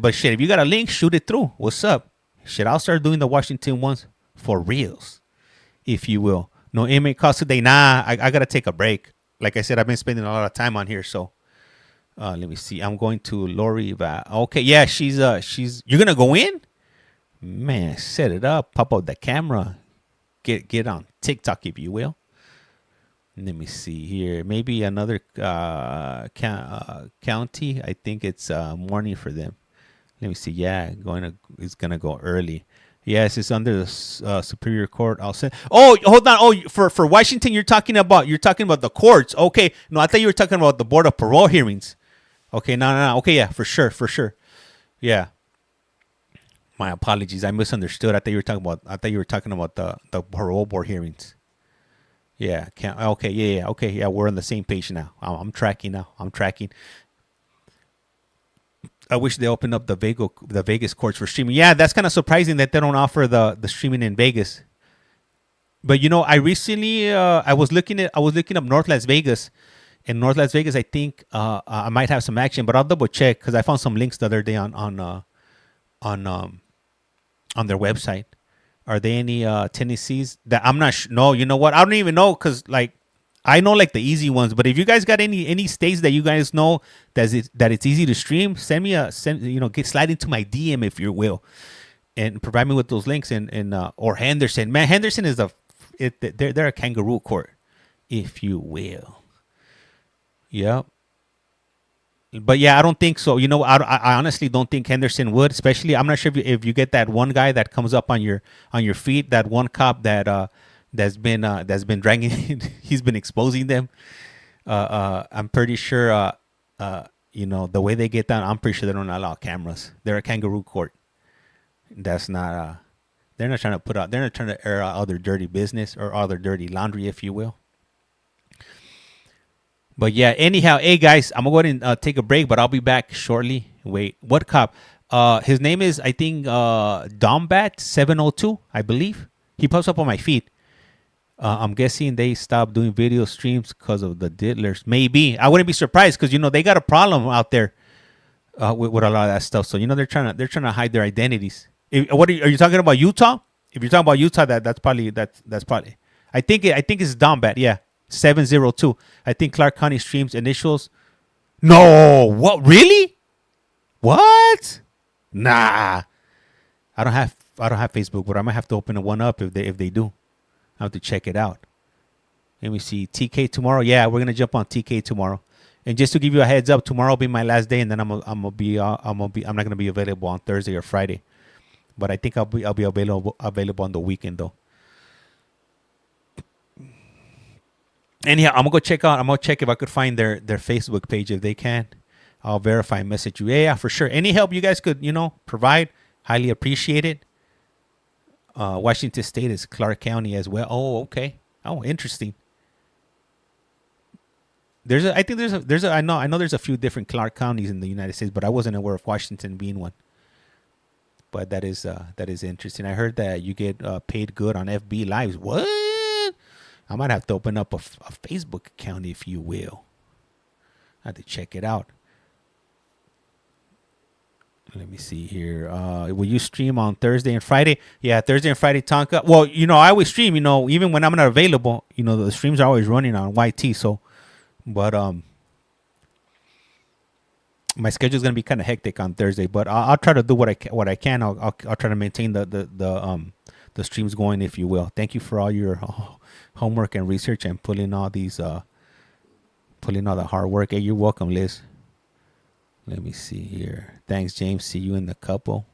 But shit, if you got a link, shoot it through. What's up? Shit, I'll start doing the Washington ones for reals, if you will. No inmate calls today. Nah, I gotta take a break. Like I said, I've been spending a lot of time on here. So let me see. I'm going to Lori. Okay, yeah, she's. You're gonna go in? Man, set it up. Pop up the camera. Get on TikTok, if you will. Let me see here. Maybe another county. I think it's morning for them. Let me see. Yeah, it's gonna go early. Yes, it's under the Superior Court. I'll send. Oh, hold on. Oh, for Washington, you're talking about the courts. Okay, no, I thought you were talking about the Board of Parole hearings. Okay, no. Okay, yeah, for sure. Yeah. My apologies. I misunderstood. I thought you were talking about the parole board hearings. Yeah. Okay. Yeah. Okay. Yeah. We're on the same page now. I'm tracking now. I wish they opened up the Vegas courts for streaming. Yeah, that's kind of surprising that they don't offer the streaming in Vegas. But you know, I recently I was looking up North Las Vegas. In North Las Vegas, I think I might have some action, but I'll double check because I found some links the other day on their website. Are there any Tennessees that I'm not sure? No, you know what? I don't even know because like I know like the easy ones. But if you guys got any states that you guys know that it's easy to stream, slide into my DM if you will, and provide me with those links. And or Henderson, man, Henderson is they're a kangaroo court, if you will. Yep. But yeah, I don't think so. You know, I honestly don't think Henderson would. Especially, I'm not sure if you get that one guy that comes up on your feed, that one cop that's been dragging. He's been exposing them. I'm pretty sure. The way they get down, I'm pretty sure they don't allow cameras. They're a kangaroo court. That's not. They're not trying to air out all their dirty business or all their dirty laundry, if you will. But yeah, anyhow, hey guys, I'm gonna go ahead and take a break, but I'll be back shortly. Wait, what cop? His name is, I think, Dombat702, I believe. He pops up on my feed. I'm guessing they stopped doing video streams because of the diddlers. Maybe. I wouldn't be surprised because they got a problem out there with a lot of that stuff. So they're trying to hide their identities. Are you talking about Utah? If you're talking about Utah, that's probably. I think it's Dombat. Yeah. 702. I think Clark County streams initials. No, what? Really? What? Nah. I don't have Facebook, but I might have to open one up if they do. I have to check it out. Let me see. TK tomorrow. Yeah, we're gonna jump on TK tomorrow. And just to give you a heads up, tomorrow will be my last day, and then I'm not gonna be available on Thursday or Friday. But I think I'll be available on the weekend though. Anyhow, I'm gonna check if I could find their Facebook page if they can. I'll verify and message you. Yeah, for sure. Any help you guys could, provide, highly appreciate it. Washington State is Clark County as well. Oh, okay. Oh, interesting. I know there's a few different Clark counties in the United States, but I wasn't aware of Washington being one. But that is interesting. I heard that you get paid good on FB Lives. What? I might have to open up a Facebook account, if you will. I have to check it out. Let me see here. Will you stream on Thursday and Friday? Yeah, Thursday and Friday, Tonka. Well, I always stream, even when I'm not available, the streams are always running on YT. So, but my schedule is going to be kind of hectic on Thursday, but I'll try to do what I can. I'll try to maintain the streams going, if you will. Thank you for all your homework and research and pulling all the hard work. Hey, you're welcome, Liz. Let me see here. Thanks, James. See you in the couple.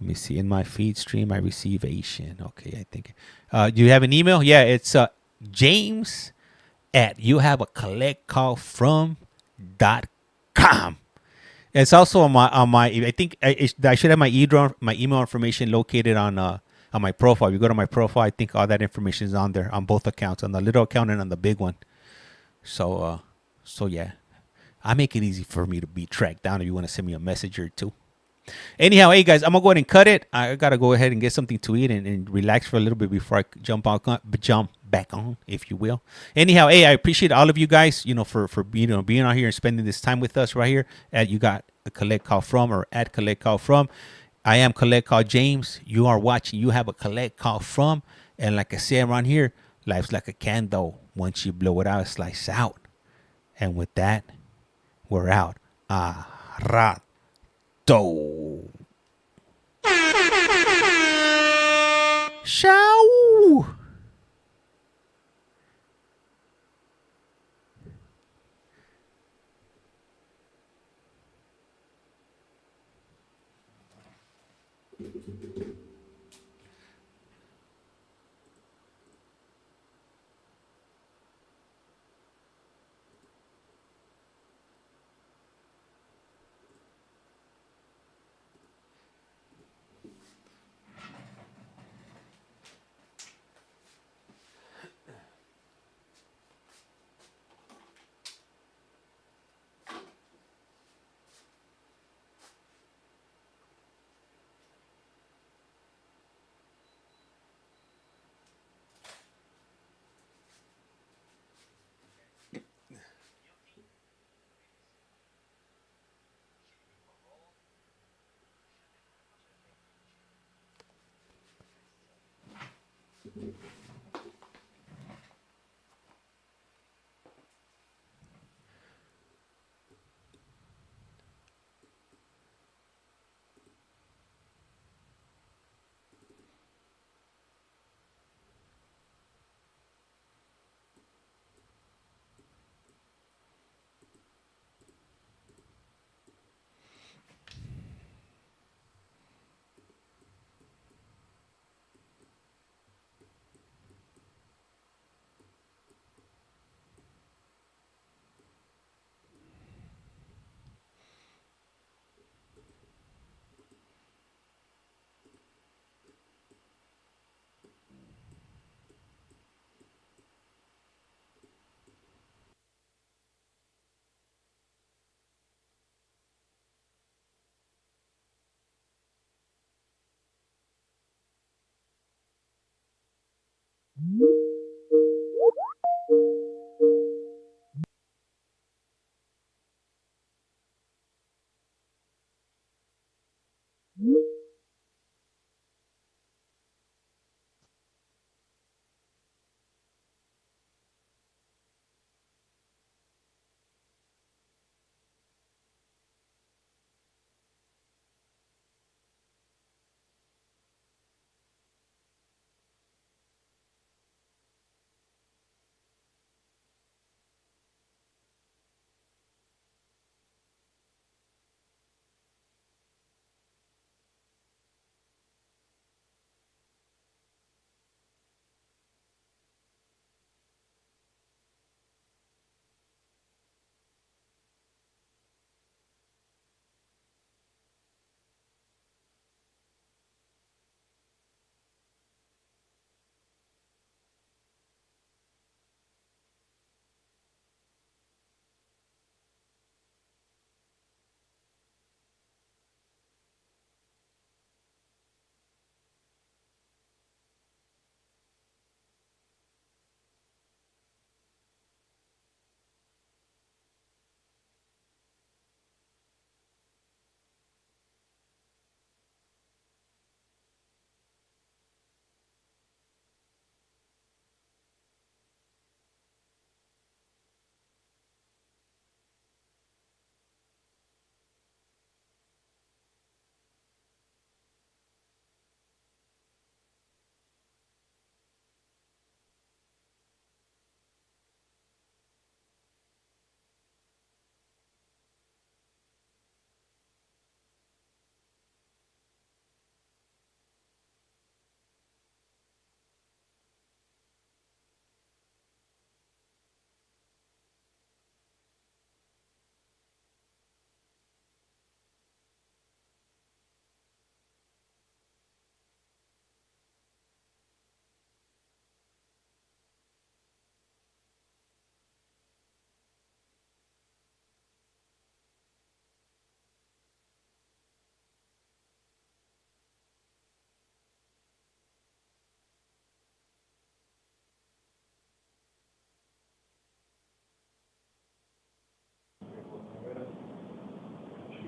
Let me see. In my feed stream, I receive Asian. Okay, I think. Do you have an email? Yeah, it's James at youhaveacollectcallfrom.com. It's also on my. I think I should have my email information located on my profile. If you go to my profile, I think all that information is on there on both accounts, on the little account and on the big one. So yeah. I make it easy for me to be tracked down if you want to send me a message or two. Anyhow, hey guys, I'm gonna go ahead and cut it. I gotta go ahead and get something to eat and relax for a little bit before I jump back on, if you will. Anyhow, hey, I appreciate all of you guys, for being out here and spending this time with us right here at You Got a Collect Call From or at Collect Call From. I am Collect Call James. You are watching You Have a Collect Call From, and like I said around here, life's like a candle. Once you blow it out, it slices out. And with that, we're out. Rato. Ciao.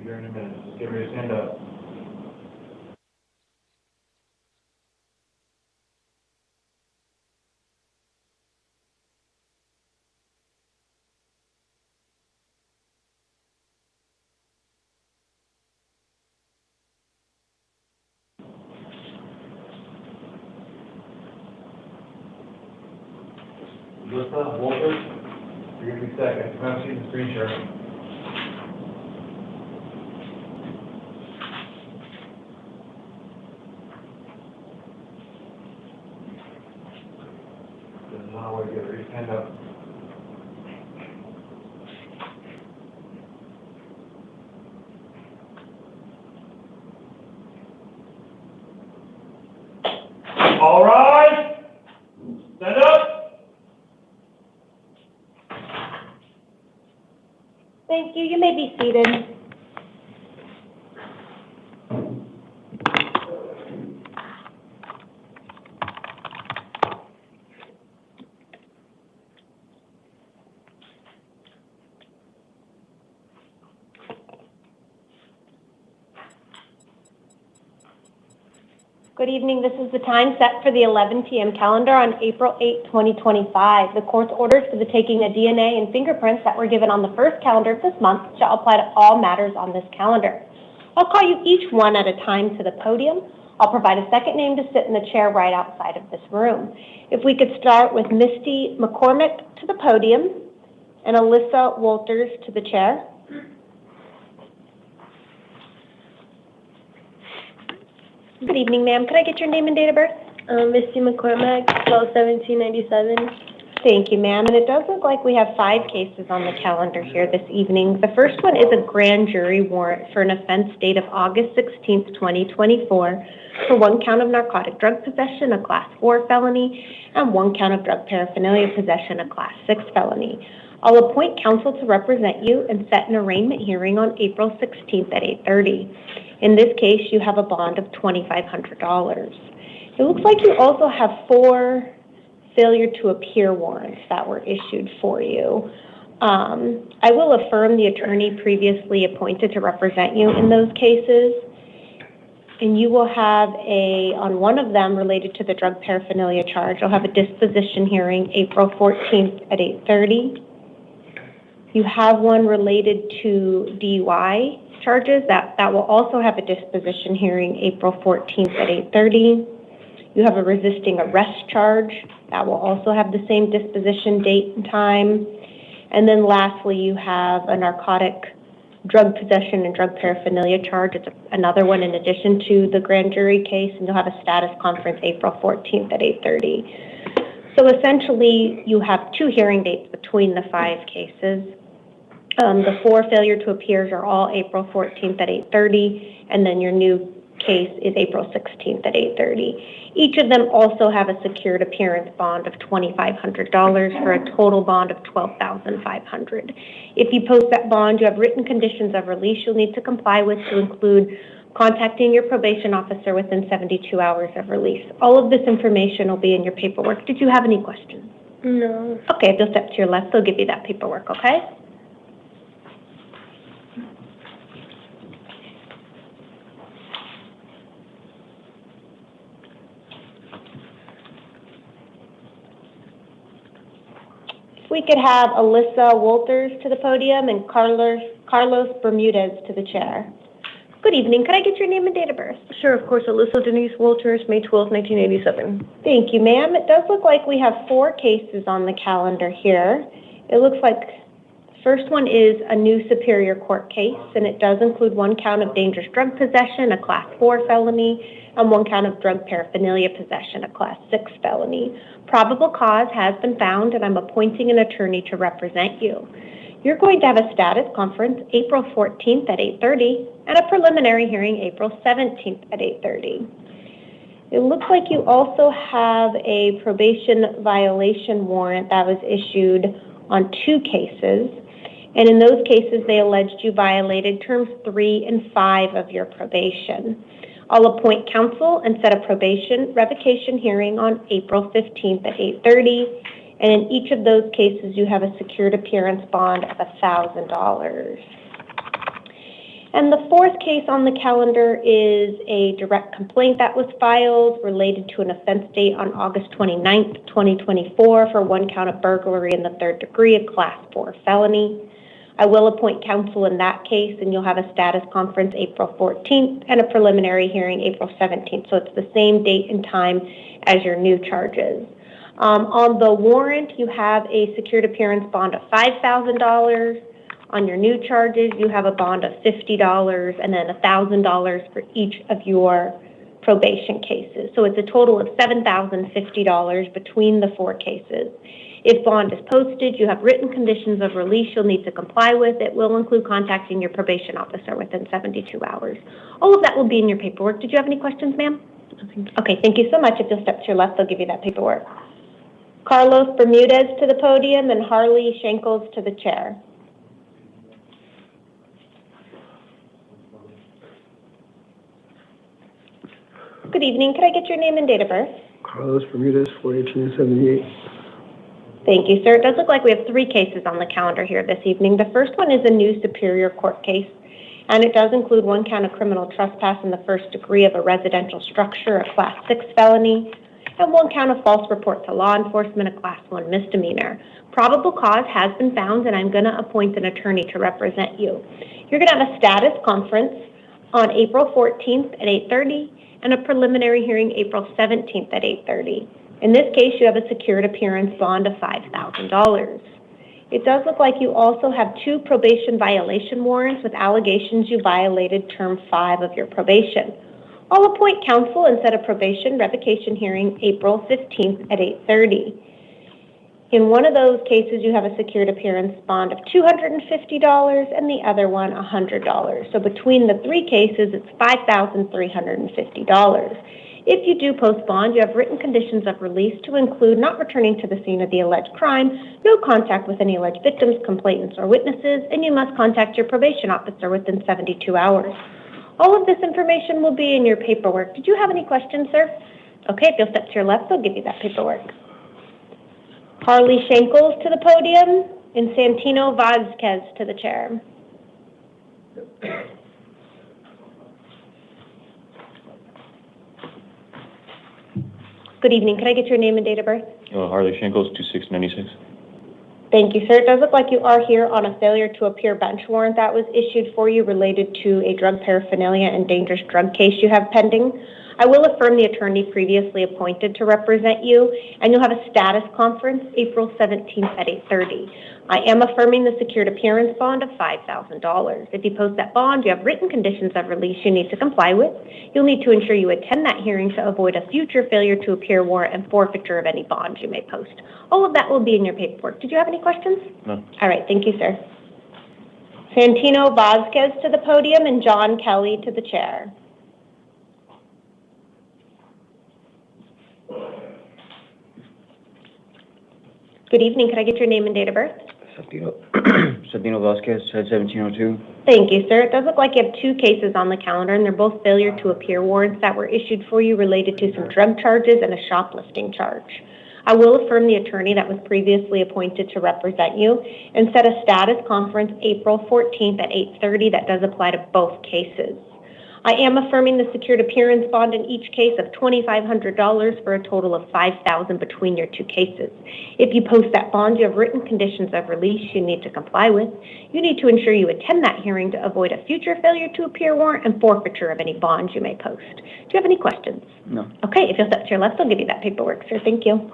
be here in a minute. Just get ready to stand up. Alyssa Walters, you're going to be second. Come out, see the screen share. Doesn't matter what you get ready, stand up. All right, stand up. Thank you. You may be seated. Good evening. This is the time set for the 11 p.m. calendar on April 8, 2025. The court's orders for the taking of DNA and fingerprints that were given on the first calendar of this month shall apply to all matters on this calendar. I'll call you each one at a time to the podium. I'll provide a second name to sit in the chair right outside of this room. If we could start with Misty McCormack to the podium and Alyssa Walters to the chair. Good evening, ma'am. Could I get your name and date of birth? Misty McCormack, 12/17/97. Thank you, ma'am. And it does look like we have 5 cases on the calendar here this evening. The first one is a grand jury warrant for an offense date of August 16th, 2024, for 1 count of narcotic drug possession, a Class 4 felony, and 1 count of drug paraphernalia possession, a Class 6 felony. I'll appoint counsel to represent you and set an arraignment hearing on April 16th at 8:30. In this case, you have a bond of $2,500. It looks like you also have 4 failure to appear warrants that were issued for you. I will affirm the attorney previously appointed to represent you in those cases. And you will have on one of them related to the drug paraphernalia charge, you'll have a disposition hearing April 14th at 8:30. You have one related to DUI charges that will also have a disposition hearing April 14th at 8:30. You have a resisting arrest charge that will also have the same disposition date and time. And then lastly, you have a narcotic drug possession and drug paraphernalia charge. It's another one in addition to the grand jury case, and you'll have a status conference April 14th at 8:30. So essentially, you have 2 hearing dates between the 5 cases. The 4 failure to appears are all April 14th at 8:30, and then your new case is April 16th at 8:30. Each of them also have a secured appearance bond of $2,500 for a total bond of $12,500. If you post that bond, you have written conditions of release you'll need to comply with, to include contacting your probation officer within 72 hours of release. All of this information will be in your paperwork. Did you have any questions? No. Okay, if you'll step to your left, they'll give you that paperwork, okay? We could have Alyssa Walters to the podium and Carlos Bermudez to the chair. Good evening. Could I get your name and date of birth? Sure, of course. Alyssa Denise Walters, May 12, 1987. Thank you, ma'am. It does look like we have 4 cases on the calendar here. It looks like the first one is a new Superior Court case, and it does include 1 count of dangerous drug possession, a Class 4 felony, and 1 count of drug paraphernalia possession, a Class 6 felony. Probable cause has been found, and I'm appointing an attorney to represent you. You're going to have a status conference April 14th at 8:30 and a preliminary hearing April 17th at 8:30. It looks like you also have a probation violation warrant that was issued on 2 cases. And in those cases, they alleged you violated terms 3 and 5 of your probation. I'll appoint counsel and set a probation revocation hearing on April 15th at 8:30. And in each of those cases, you have a secured appearance bond of $1,000. And the fourth case on the calendar is a direct complaint that was filed related to an offense date on August 29th, 2024 for 1 count of burglary in the 3rd degree, a Class 4 felony. I will appoint counsel in that case, and you'll have a status conference April 14th and a preliminary hearing April 17th. So it's the same date and time as your new charges. On the warrant, you have a secured appearance bond of $5,000. On your new charges, you have a bond of $50 and then $1,000 for each of your probation cases. So it's a total of $7,050 between the 4 cases. If bond is posted, you have written conditions of release you'll need to comply with. It will include contacting your probation officer within 72 hours. All of that will be in your paperwork. Did you have any questions, ma'am? Okay, thank you so much. If you'll step to your left, they'll give you that paperwork. Carlos Bermudez to the podium and Harley Shankles to the chair. Good evening. Could I get your name and date of birth? Carlos Bermudez, 41878. Thank you, sir. It does look like we have 3 cases on the calendar here this evening. The first one is a new Superior Court case, and it does include 1 count of criminal trespass in the 1st degree of a residential structure, a Class 6 felony, and 1 count of false report to law enforcement, a Class 1 misdemeanor. Probable cause has been found, and I'm going to appoint an attorney to represent you. You're going to have a status conference on April 14th at 8:30 and a preliminary hearing April 17th at 8:30. In this case, you have a secured appearance bond of $5,000. It does look like you also have 2 probation violation warrants with allegations you violated term 5 of your probation. I'll appoint counsel and set a probation revocation hearing April 15th at 8:30. In one of those cases, you have a secured appearance bond of $250 and the other one $100. So between the 3 cases, it's $5,350. If you do post bond, you have written conditions of release to include not returning to the scene of the alleged crime, no contact with any alleged victims, complainants, or witnesses, and you must contact your probation officer within 72 hours. All of this information will be in your paperwork. Did you have any questions, sir? Okay, if you'll step to your left, they'll give you that paperwork. Harley Shankles to the podium and Santino Vasquez to the chair. Good evening. Could I get your name and date of birth? Harley Shankles, 2696. Thank you, sir. It does look like you are here on a failure to appear bench warrant that was issued for you related to a drug paraphernalia and dangerous drug case you have pending. I will affirm the attorney previously appointed to represent you, and you'll have a status conference April 17th at 8:30. I am affirming the secured appearance bond of $5,000. If you post that bond, you have written conditions of release you need to comply with. You'll need to ensure you attend that hearing to avoid a future failure to appear warrant and forfeiture of any bonds you may post. All of that will be in your paperwork. Did you have any questions? No. All right, thank you, sir. Santino Vasquez to the podium and John Kelly to the chair. Good evening. Could I get your name and date of birth? Santino Vasquez, 1702. Thank you, sir. It does look like you have 2 cases on the calendar, and they're both failure to appear warrants that were issued for you related to some drug charges and a shoplifting charge. I will affirm the attorney that was previously appointed to represent you and set a status conference April 14th at 8:30 that does apply to both cases. I am affirming the secured appearance bond in each case of $2,500 for a total of $5,000 between your 2 cases. If you post that bond, you have written conditions of release you need to comply with. You need to ensure you attend that hearing to avoid a future failure to appear warrant and forfeiture of any bonds you may post. Do you have any questions? No. Okay, if you'll step to your left, I'll give you that paperwork, sir. Thank you.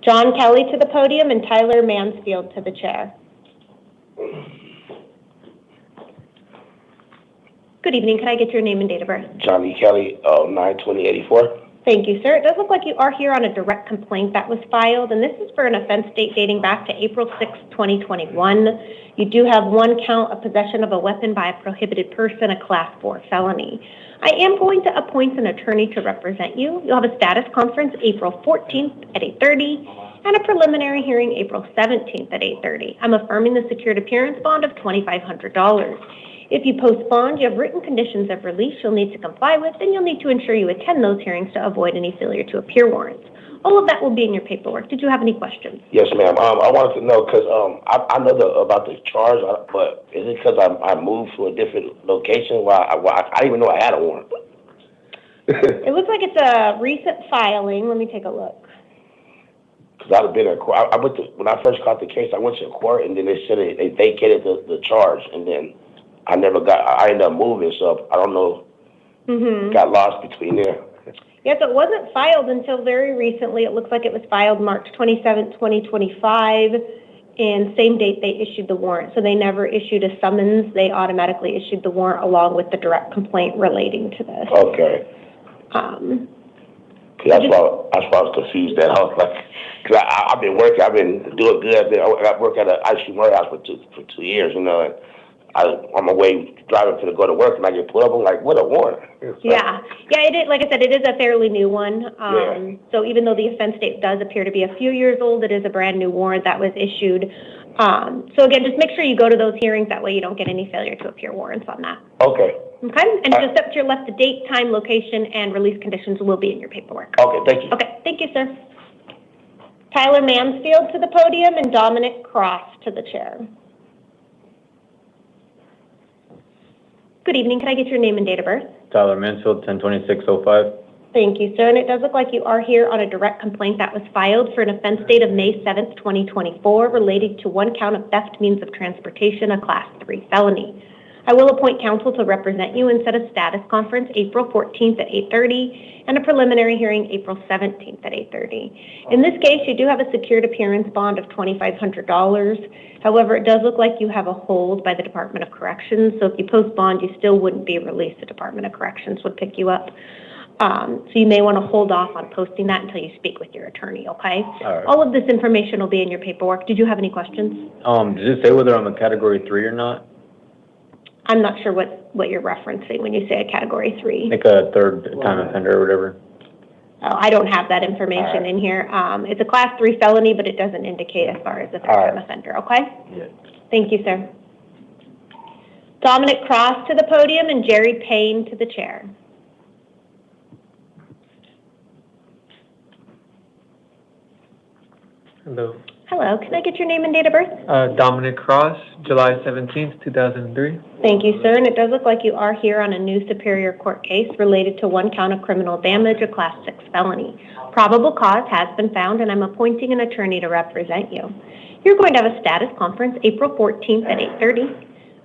John Kelly to the podium and Tyler Mansfield to the chair. Good evening. Could I get your name and date of birth? Johnny Kelly, 9/20/84. Thank you, sir. It does look like you are here on a direct complaint that was filed, and this is for an offense date dating back to April 6, 2021. You do have 1 count of possession of a weapon by a prohibited person, a Class 4 felony. I am going to appoint an attorney to represent you. You'll have a status conference April 14th at 8:30 and a preliminary hearing April 17th at 8:30. I'm affirming the secured appearance bond of $2,500. If you post bond, you have written conditions of release you'll need to comply with, and you'll need to ensure you attend those hearings to avoid any failure to appear warrants. All of that will be in your paperwork. Did you have any questions? Yes, ma'am. I wanted to know because I know about the charge, but is it because I moved to a different location? I didn't even know I had a warrant. It looks like it's a recent filing. Let me take a look. Because I've been in court. When I first caught the case, I went to court, and then they said they vacated the charge, and then I ended up moving, so I don't know. Got lost between there. Yes, it wasn't filed until very recently. It looks like it was filed March 27th, 2025, and same date they issued the warrant. So they never issued a summons. They automatically issued the warrant along with the direct complaint relating to this. Okay. That's why I was confused. That I was like, because I've been working, I've been doing good. I work at an ice cream warehouse for 2 years, you know, and on my way driving to go to work, and I get pulled up. I'm like, what a warrant! Yeah, it is. Like I said, it is a fairly new one. So even though the offense date does appear to be a few years old, it is a brand new warrant that was issued. So again, just make sure you go to those hearings. That way, you don't get any failure to appear warrants on that. Okay. Okay, and just up to your left, the date, time, location, and release conditions will be in your paperwork. Okay, thank you. Okay, thank you, sir. Tyler Mansfield to the podium and Dominic Cross to the chair. Good evening. Can I get your name and date of birth? Tyler Mansfield, 10/26/05. Thank you, sir. And it does look like you are here on a direct complaint that was filed for an offense date of May 7th, 2024, relating to one count of theft means of transportation, a Class 3 felony. I will appoint counsel to represent you and set a status conference April 14th at 8:30 and a preliminary hearing April 17th at 8:30. In this case, you do have a secured appearance bond of $2,500. However, it does look like you have a hold by the Department of Corrections, so if you post bond, you still wouldn't be released. The Department of Corrections would pick you up. So you may want to hold off on posting that until you speak with your attorney, okay? All right. All of this information will be in your paperwork. Did you have any questions? Does it say whether I'm a Category 3 or not? I'm not sure what you're referencing when you say a Category 3. Like a third-time offender or whatever. Oh, I don't have that information in here. It's a Class 3 felony, but it doesn't indicate as far as a third-time offender, okay? Yeah. Thank you, sir. Dominic Cross to the podium and Jerry Payne to the chair. Hello. Hello, can I get your name and date of birth? Dominic Cross, July 17th, 2003. Thank you, sir. And it does look like you are here on a new Superior Court case related to one count of criminal damage, a Class 6 felony. Probable cause has been found, and I'm appointing an attorney to represent you. You're going to have a status conference April 14th at 8:30,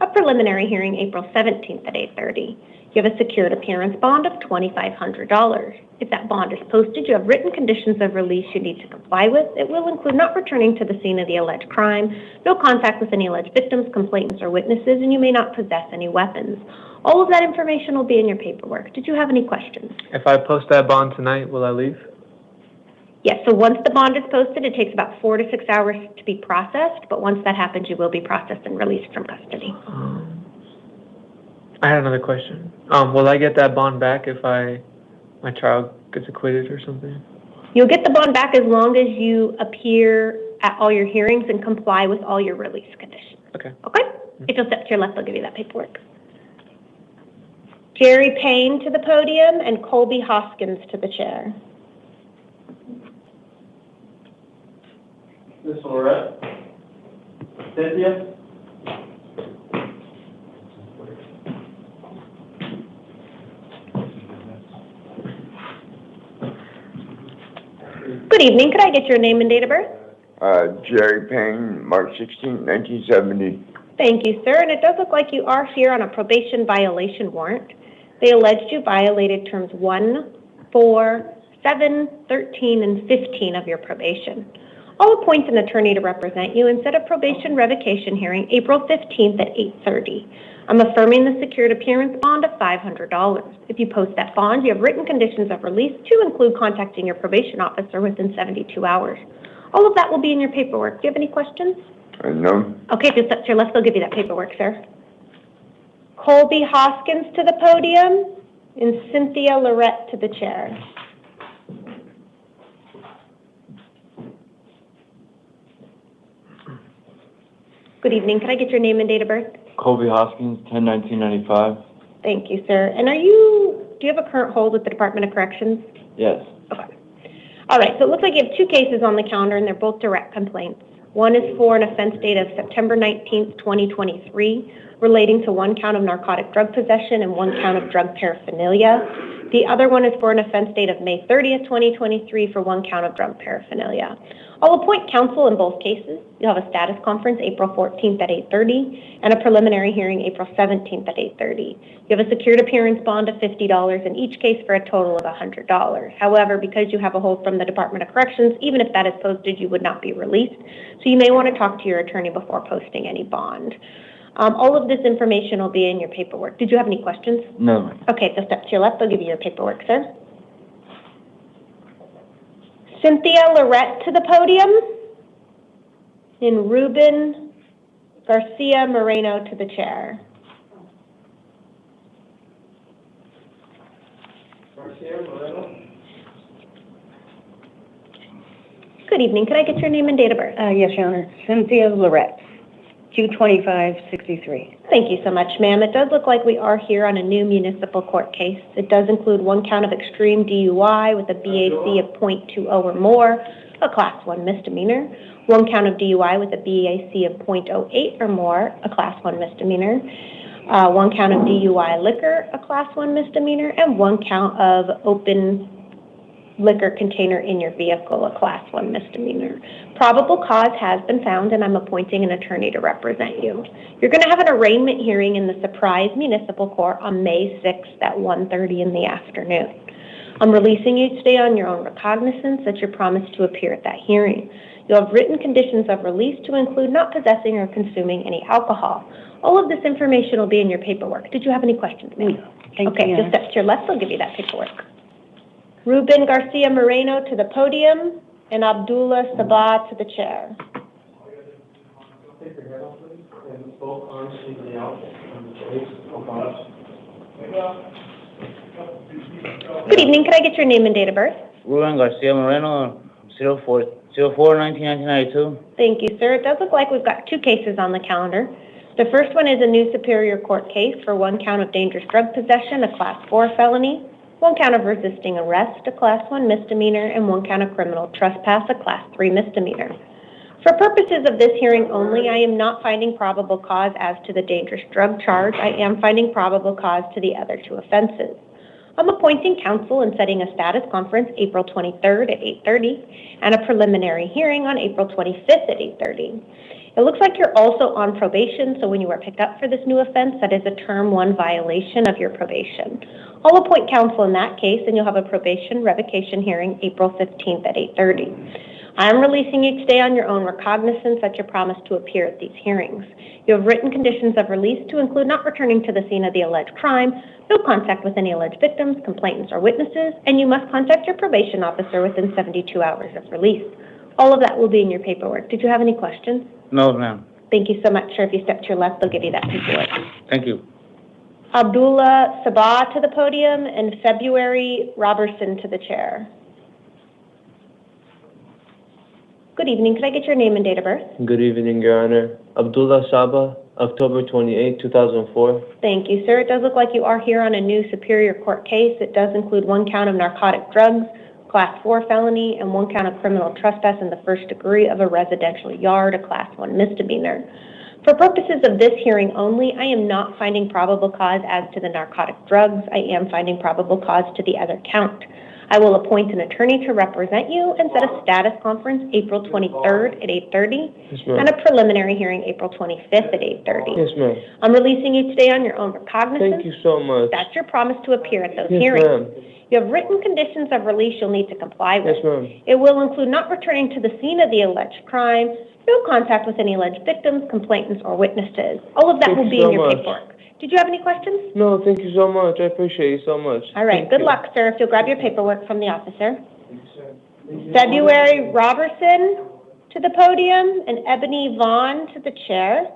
a preliminary hearing April 17th at 8:30. You have a secured appearance bond of $2,500. If that bond is posted, you have written conditions of release you need to comply with. It will include not returning to the scene of the alleged crime, no contact with any alleged victims, complainants, or witnesses, and you may not possess any weapons. All of that information will be in your paperwork. Did you have any questions? If I post that bond tonight, will I leave? Yes, so once the bond is posted, it takes about 4 to 6 hours to be processed, but once that happens, you will be processed and released from custody. I had another question. Will I get that bond back if my child gets acquitted or something? You'll get the bond back as long as you appear at all your hearings and comply with all your release conditions. Okay. Okay? If you'll step to your left, they'll give you that paperwork. Jerry Payne to the podium and Colby Hoskins to the chair. Ms. Lorett? Cynthia? Good evening. Could I get your name and date of birth? Jerry Payne, March 16, 1970. Thank you, sir. And it does look like you are here on a probation violation warrant. They alleged you violated terms 1, 4, 7, 13, and 15 of your probation. I'll appoint an attorney to represent you and set a probation revocation hearing April 15th at 8:30. I'm affirming the secured appearance bond of $500. If you post that bond, you have written conditions of release to include contacting your probation officer within 72 hours. All of that will be in your paperwork. Do you have any questions? No. Okay, just up to your left, they'll give you that paperwork, sir. Colby Hoskins to the podium and Cynthia Lorett to the chair. Good evening. Can I get your name and date of birth? Colby Hoskins, 10/19/95. Thank you, sir. And do you have a current hold with the Department of Corrections? Yes. Okay. All right, so it looks like you have two cases on the calendar, and they're both direct complaints. One is for an offense date of September 19th, 2023, relating to one count of narcotic drug possession and one count of drug paraphernalia. The other one is for an offense date of May 30th, 2023, for one count of drug paraphernalia. I'll appoint counsel in both cases. You'll have a status conference April 14th at 8:30 and a preliminary hearing April 17th at 8:30. You have a secured appearance bond of $50 in each case for a total of $100. However, because you have a hold from the Department of Corrections, even if that is posted, you would not be released. So you may want to talk to your attorney before posting any bond. All of this information will be in your paperwork. Did you have any questions? No. Okay, so step to your left, they'll give you your paperwork, sir. Cynthia Lorett to the podium, and Ruben Garcia Moreno to the chair. Good evening. Could I get your name and date of birth? Yes, Your Honor. Cynthia Lorett, 22563. Thank you so much, ma'am. It does look like we are here on a new municipal court case. It does include one count of extreme DUI with a BAC of .20 or more, a Class 1 misdemeanor, one count of DUI with a BAC of .08 or more, a Class 1 misdemeanor, one count of DUI liquor, a Class 1 misdemeanor, and one count of open liquor container in your vehicle, a Class 1 misdemeanor. Probable cause has been found, and I'm appointing an attorney to represent you. You're going to have an arraignment hearing in the Surprise Municipal Court on May 6th at 1:30 in the afternoon. I'm releasing you today on your own recognizance that you're promised to appear at that hearing. You'll have written conditions of release to include not possessing or consuming any alcohol. All of this information will be in your paperwork. Did you have any questions, ma'am? Okay, just step to your left, I'll give you that paperwork. Ruben Garcia Moreno to the podium, and Abdullah Sabah to the chair. Good evening. Could I get your name and date of birth? Ruben Garcia Moreno, 04/1992. Thank you, sir. It does look like we've got two cases on the calendar. The first one is a new Superior Court case for one count of dangerous drug possession, a Class 4 felony, one count of resisting arrest, a Class 1 misdemeanor, and one count of criminal trespass, a Class 3 misdemeanor. For purposes of this hearing only, I am not finding probable cause as to the dangerous drug charge. I am finding probable cause to the other two offenses. I'm appointing counsel and setting a status conference April 23rd at 8:30 and a preliminary hearing on April 25th at 8:30. It looks like you're also on probation, so when you are picked up for this new offense, that is a Term 1 violation of your probation. I'll appoint counsel in that case, and you'll have a probation revocation hearing April 15th at 8:30. I am releasing you today on your own recognizance that you're promised to appear at these hearings. You have written conditions of release to include not returning to the scene of the alleged crime, no contact with any alleged victims, complainants, or witnesses, and you must contact your probation officer within 72 hours of release. All of that will be in your paperwork. Did you have any questions? No, ma'am. Thank you so much, sir. If you step to your left, they'll give you that paperwork. Thank you. Abdullah Sabah to the podium, and February Robertson to the chair. Good evening. Could I get your name and date of birth? Good evening, Your Honor. Abdullah Sabah, October 28, 2004. Thank you, sir. It does look like you are here on a new Superior Court case. It does include one count of narcotic drugs, Class 4 felony, and one count of criminal trespass in the first degree of a residential yard, a Class 1 misdemeanor. For purposes of this hearing only, I am not finding probable cause as to the narcotic drugs. I am finding probable cause to the other count. I will appoint an attorney to represent you and set a status conference April 23rd at 8:30 and a preliminary hearing April 25th at 8:30. Yes, ma'am. I'm releasing you today on your own recognizance. Thank you so much. That's your promise to appear at those Yes, hearings. ma'am. You have written conditions of release you'll need to comply with. Yes, ma'am. It will include not returning to the scene of the alleged crime, no contact with any alleged victims, complainants, or witnesses. All of that Thank will you be so in your much. paperwork. Did you have any questions? No, thank you so much. I appreciate you so much. All right. Thank Good you. luck, sir. If you'll grab your paperwork from the officer. February Robertson to the podium and Ebony Vaughn to the chair.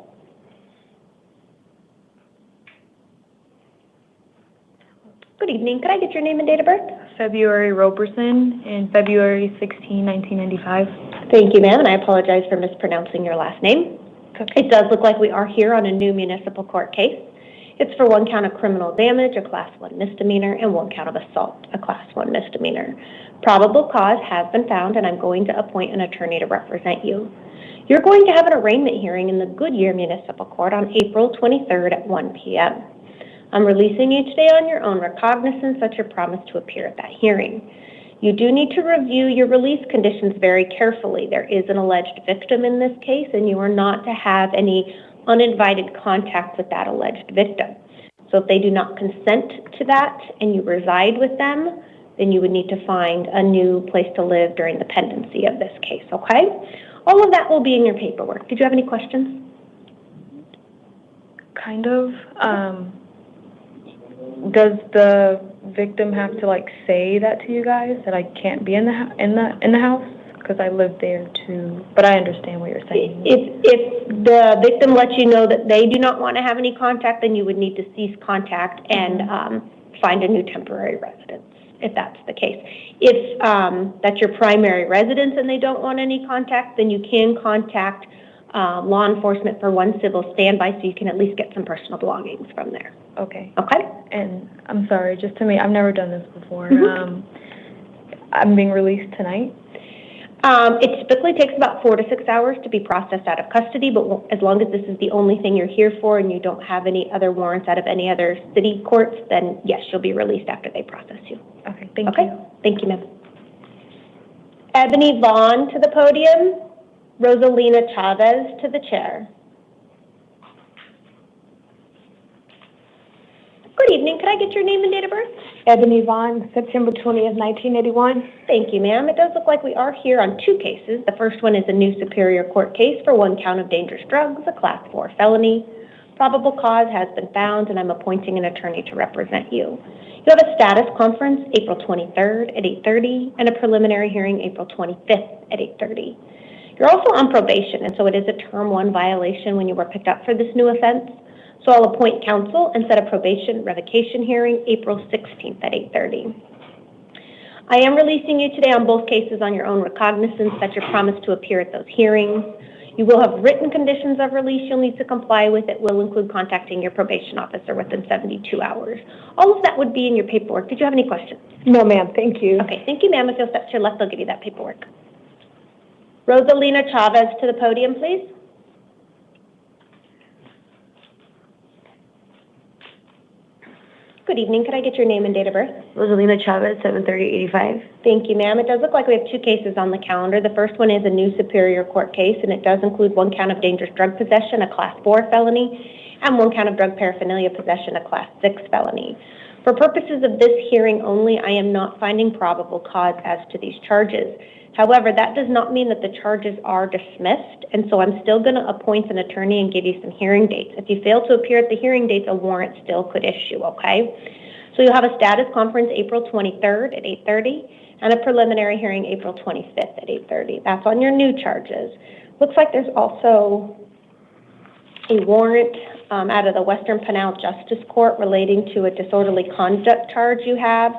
Good evening. Could I get your name and date of birth? February Robertson and February 16, 1995. Thank you, ma'am, and I apologize for mispronouncing your last name. It does look like we are here on a new municipal court case. It's for 1 count of criminal damage, a Class 1 misdemeanor, and 1 count of assault, a Class 1 misdemeanor. Probable cause has been found, and I'm going to appoint an attorney to represent you. You're going to have an arraignment hearing in the Goodyear Municipal Court on April 23rd at 1 p.m. I'm releasing you today on your own recognizance that you're promised to appear at that hearing. You do need to review your release conditions very carefully. There is an alleged victim in this case, and you are not to have any uninvited contact with that alleged victim. So if they do not consent to that and you reside with them, then you would need to find a new place to live during the pendency of this case, okay? All of that will be in your paperwork. Did you have any questions? Kind of. Does the victim have to like say that to you guys that I can't be in the house? Because I live there too, but I understand what you're saying. If the victim lets you know that they do not want to have any contact, then you would need to cease contact and find a new temporary residence, if that's the case. If that's your primary residence and they don't want any contact, then you can contact law enforcement for 1 civil standby so you can at least get some personal belongings from there. Okay. Okay? And I'm sorry, just to me, I've never done this before. I'm being released tonight. It typically takes about 4 to 6 hours to be processed out of custody, but as long as this is the only thing you're here for and you don't have any other warrants out of any other city courts, then yes, you'll be released after they process you. Okay, thank you. Thank you, ma'am. Ebony Vaughn to the podium. Roselina Chavez to the chair. Good evening. Could I get your name and date of birth? Ebony Vaughn, September 20th, 1981. Thank you, ma'am. It does look like we are here on 2 cases. The first one is a new Superior Court case for 1 count of dangerous drugs, a Class 4 felony. Probable cause has been found, and I'm appointing an attorney to represent you. You have a status conference April 23rd at 8:30 and a preliminary hearing April 25th at 8:30. You're also on probation, and so it is a Term 1 violation when you were picked up for this new offense. So I'll appoint counsel and set a probation revocation hearing April 16th at 8:30. I am releasing you today on both cases on your own recognizance that you're promised to appear at those hearings. You will have written conditions of release you'll need to comply with. It will include contacting your probation officer within 72 hours. All of that would be in your paperwork. Did you have any questions? No, ma'am. Thank you. Okay, thank you, ma'am. If you'll step to your left, I'll give you that paperwork. Roselina Chavez to the podium, please. Good evening. Could I get your name and date of birth? Roselina Chavez, 7/30/85. Thank you, ma'am. It does look like we have 2 cases on the calendar. The first one is a new Superior Court case, and it does include 1 count of dangerous drug possession, a Class 4 felony, and 1 count of drug paraphernalia possession, a Class 6 felony. For purposes of this hearing only, I am not finding probable cause as to these charges. However, that does not mean that the charges are dismissed, and so I'm still going to appoint an attorney and give you some hearing dates. If you fail to appear at the hearing dates, a warrant still could issue, okay? So you'll have a status conference April 23rd at 8:30 and a preliminary hearing April 25th at 8:30. That's on your new charges. Looks like there's also a warrant out of the Western Pinal Justice Court relating to a disorderly conduct charge you have.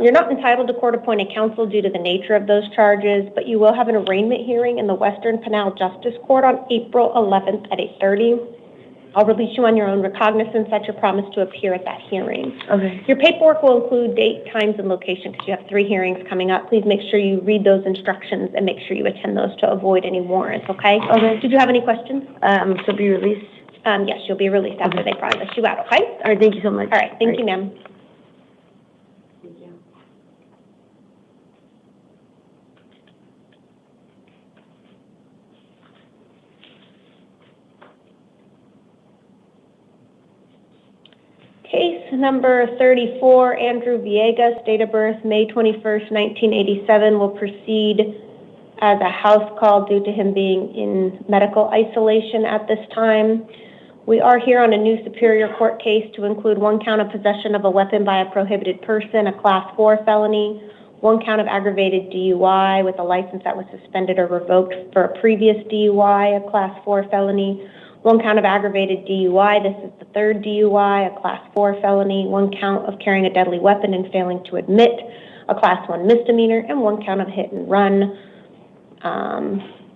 You're not entitled to court-appointed counsel due to the nature of those charges, but you will have an arraignment hearing in the Western Pinal Justice Court on April 11th at 8:30. I'll release you on your own recognizance that you're promised to appear at that hearing. Okay. Your paperwork will include date, times, and location because you have 3 hearings coming up. Please make sure you read those instructions and make sure you attend those to avoid any warrants, okay? Okay. Did you have any questions? So be released? Yes, you'll be released after they process you out, okay? All right, thank you so much. All right, thank you, ma'am. Case number 34, Andrew Villegas, date of birth May 21st, 1987, will proceed as a house call due to him being in medical isolation at this time. We are here on a new Superior Court case to include 1 count of possession of a weapon by a prohibited person, a Class 4 felony, 1 count of aggravated DUI with a license that was suspended or revoked for a previous DUI, a Class 4 felony, 1 count of aggravated DUI, this is the 3rd DUI, a Class 4 felony, 1 count of carrying a deadly weapon and failing to admit, a Class 1 misdemeanor, and 1 count of hit and run,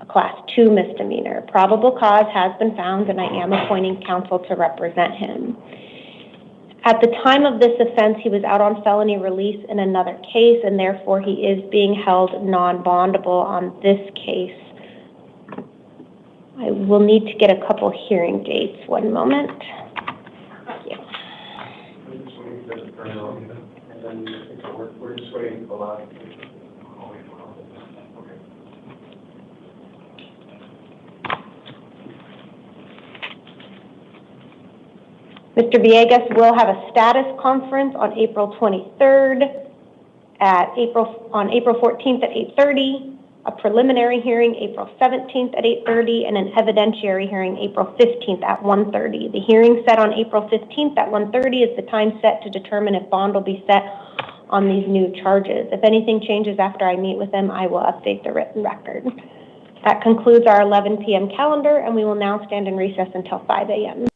a Class 2 misdemeanor. Probable cause has been found, and I am appointing counsel to represent him. At the time of this offense, he was out on felony release in another case, and therefore he is being held non-bondable on this case. I will need to get a couple hearing dates. One moment. Thank you. We're just waiting for a lot. Mr. Villegas will have a status conference on April 23rd on April 14th at 8:30, a preliminary hearing April 17th at 8:30, and an evidentiary hearing April 15th at 1:30. The hearing set on April 15th at 1:30 is the time set to determine if bond will be set on these new charges. If anything changes after I meet with them, I will update the written record. That concludes our 11 p.m. calendar, and we will now stand in recess until 5 a.m.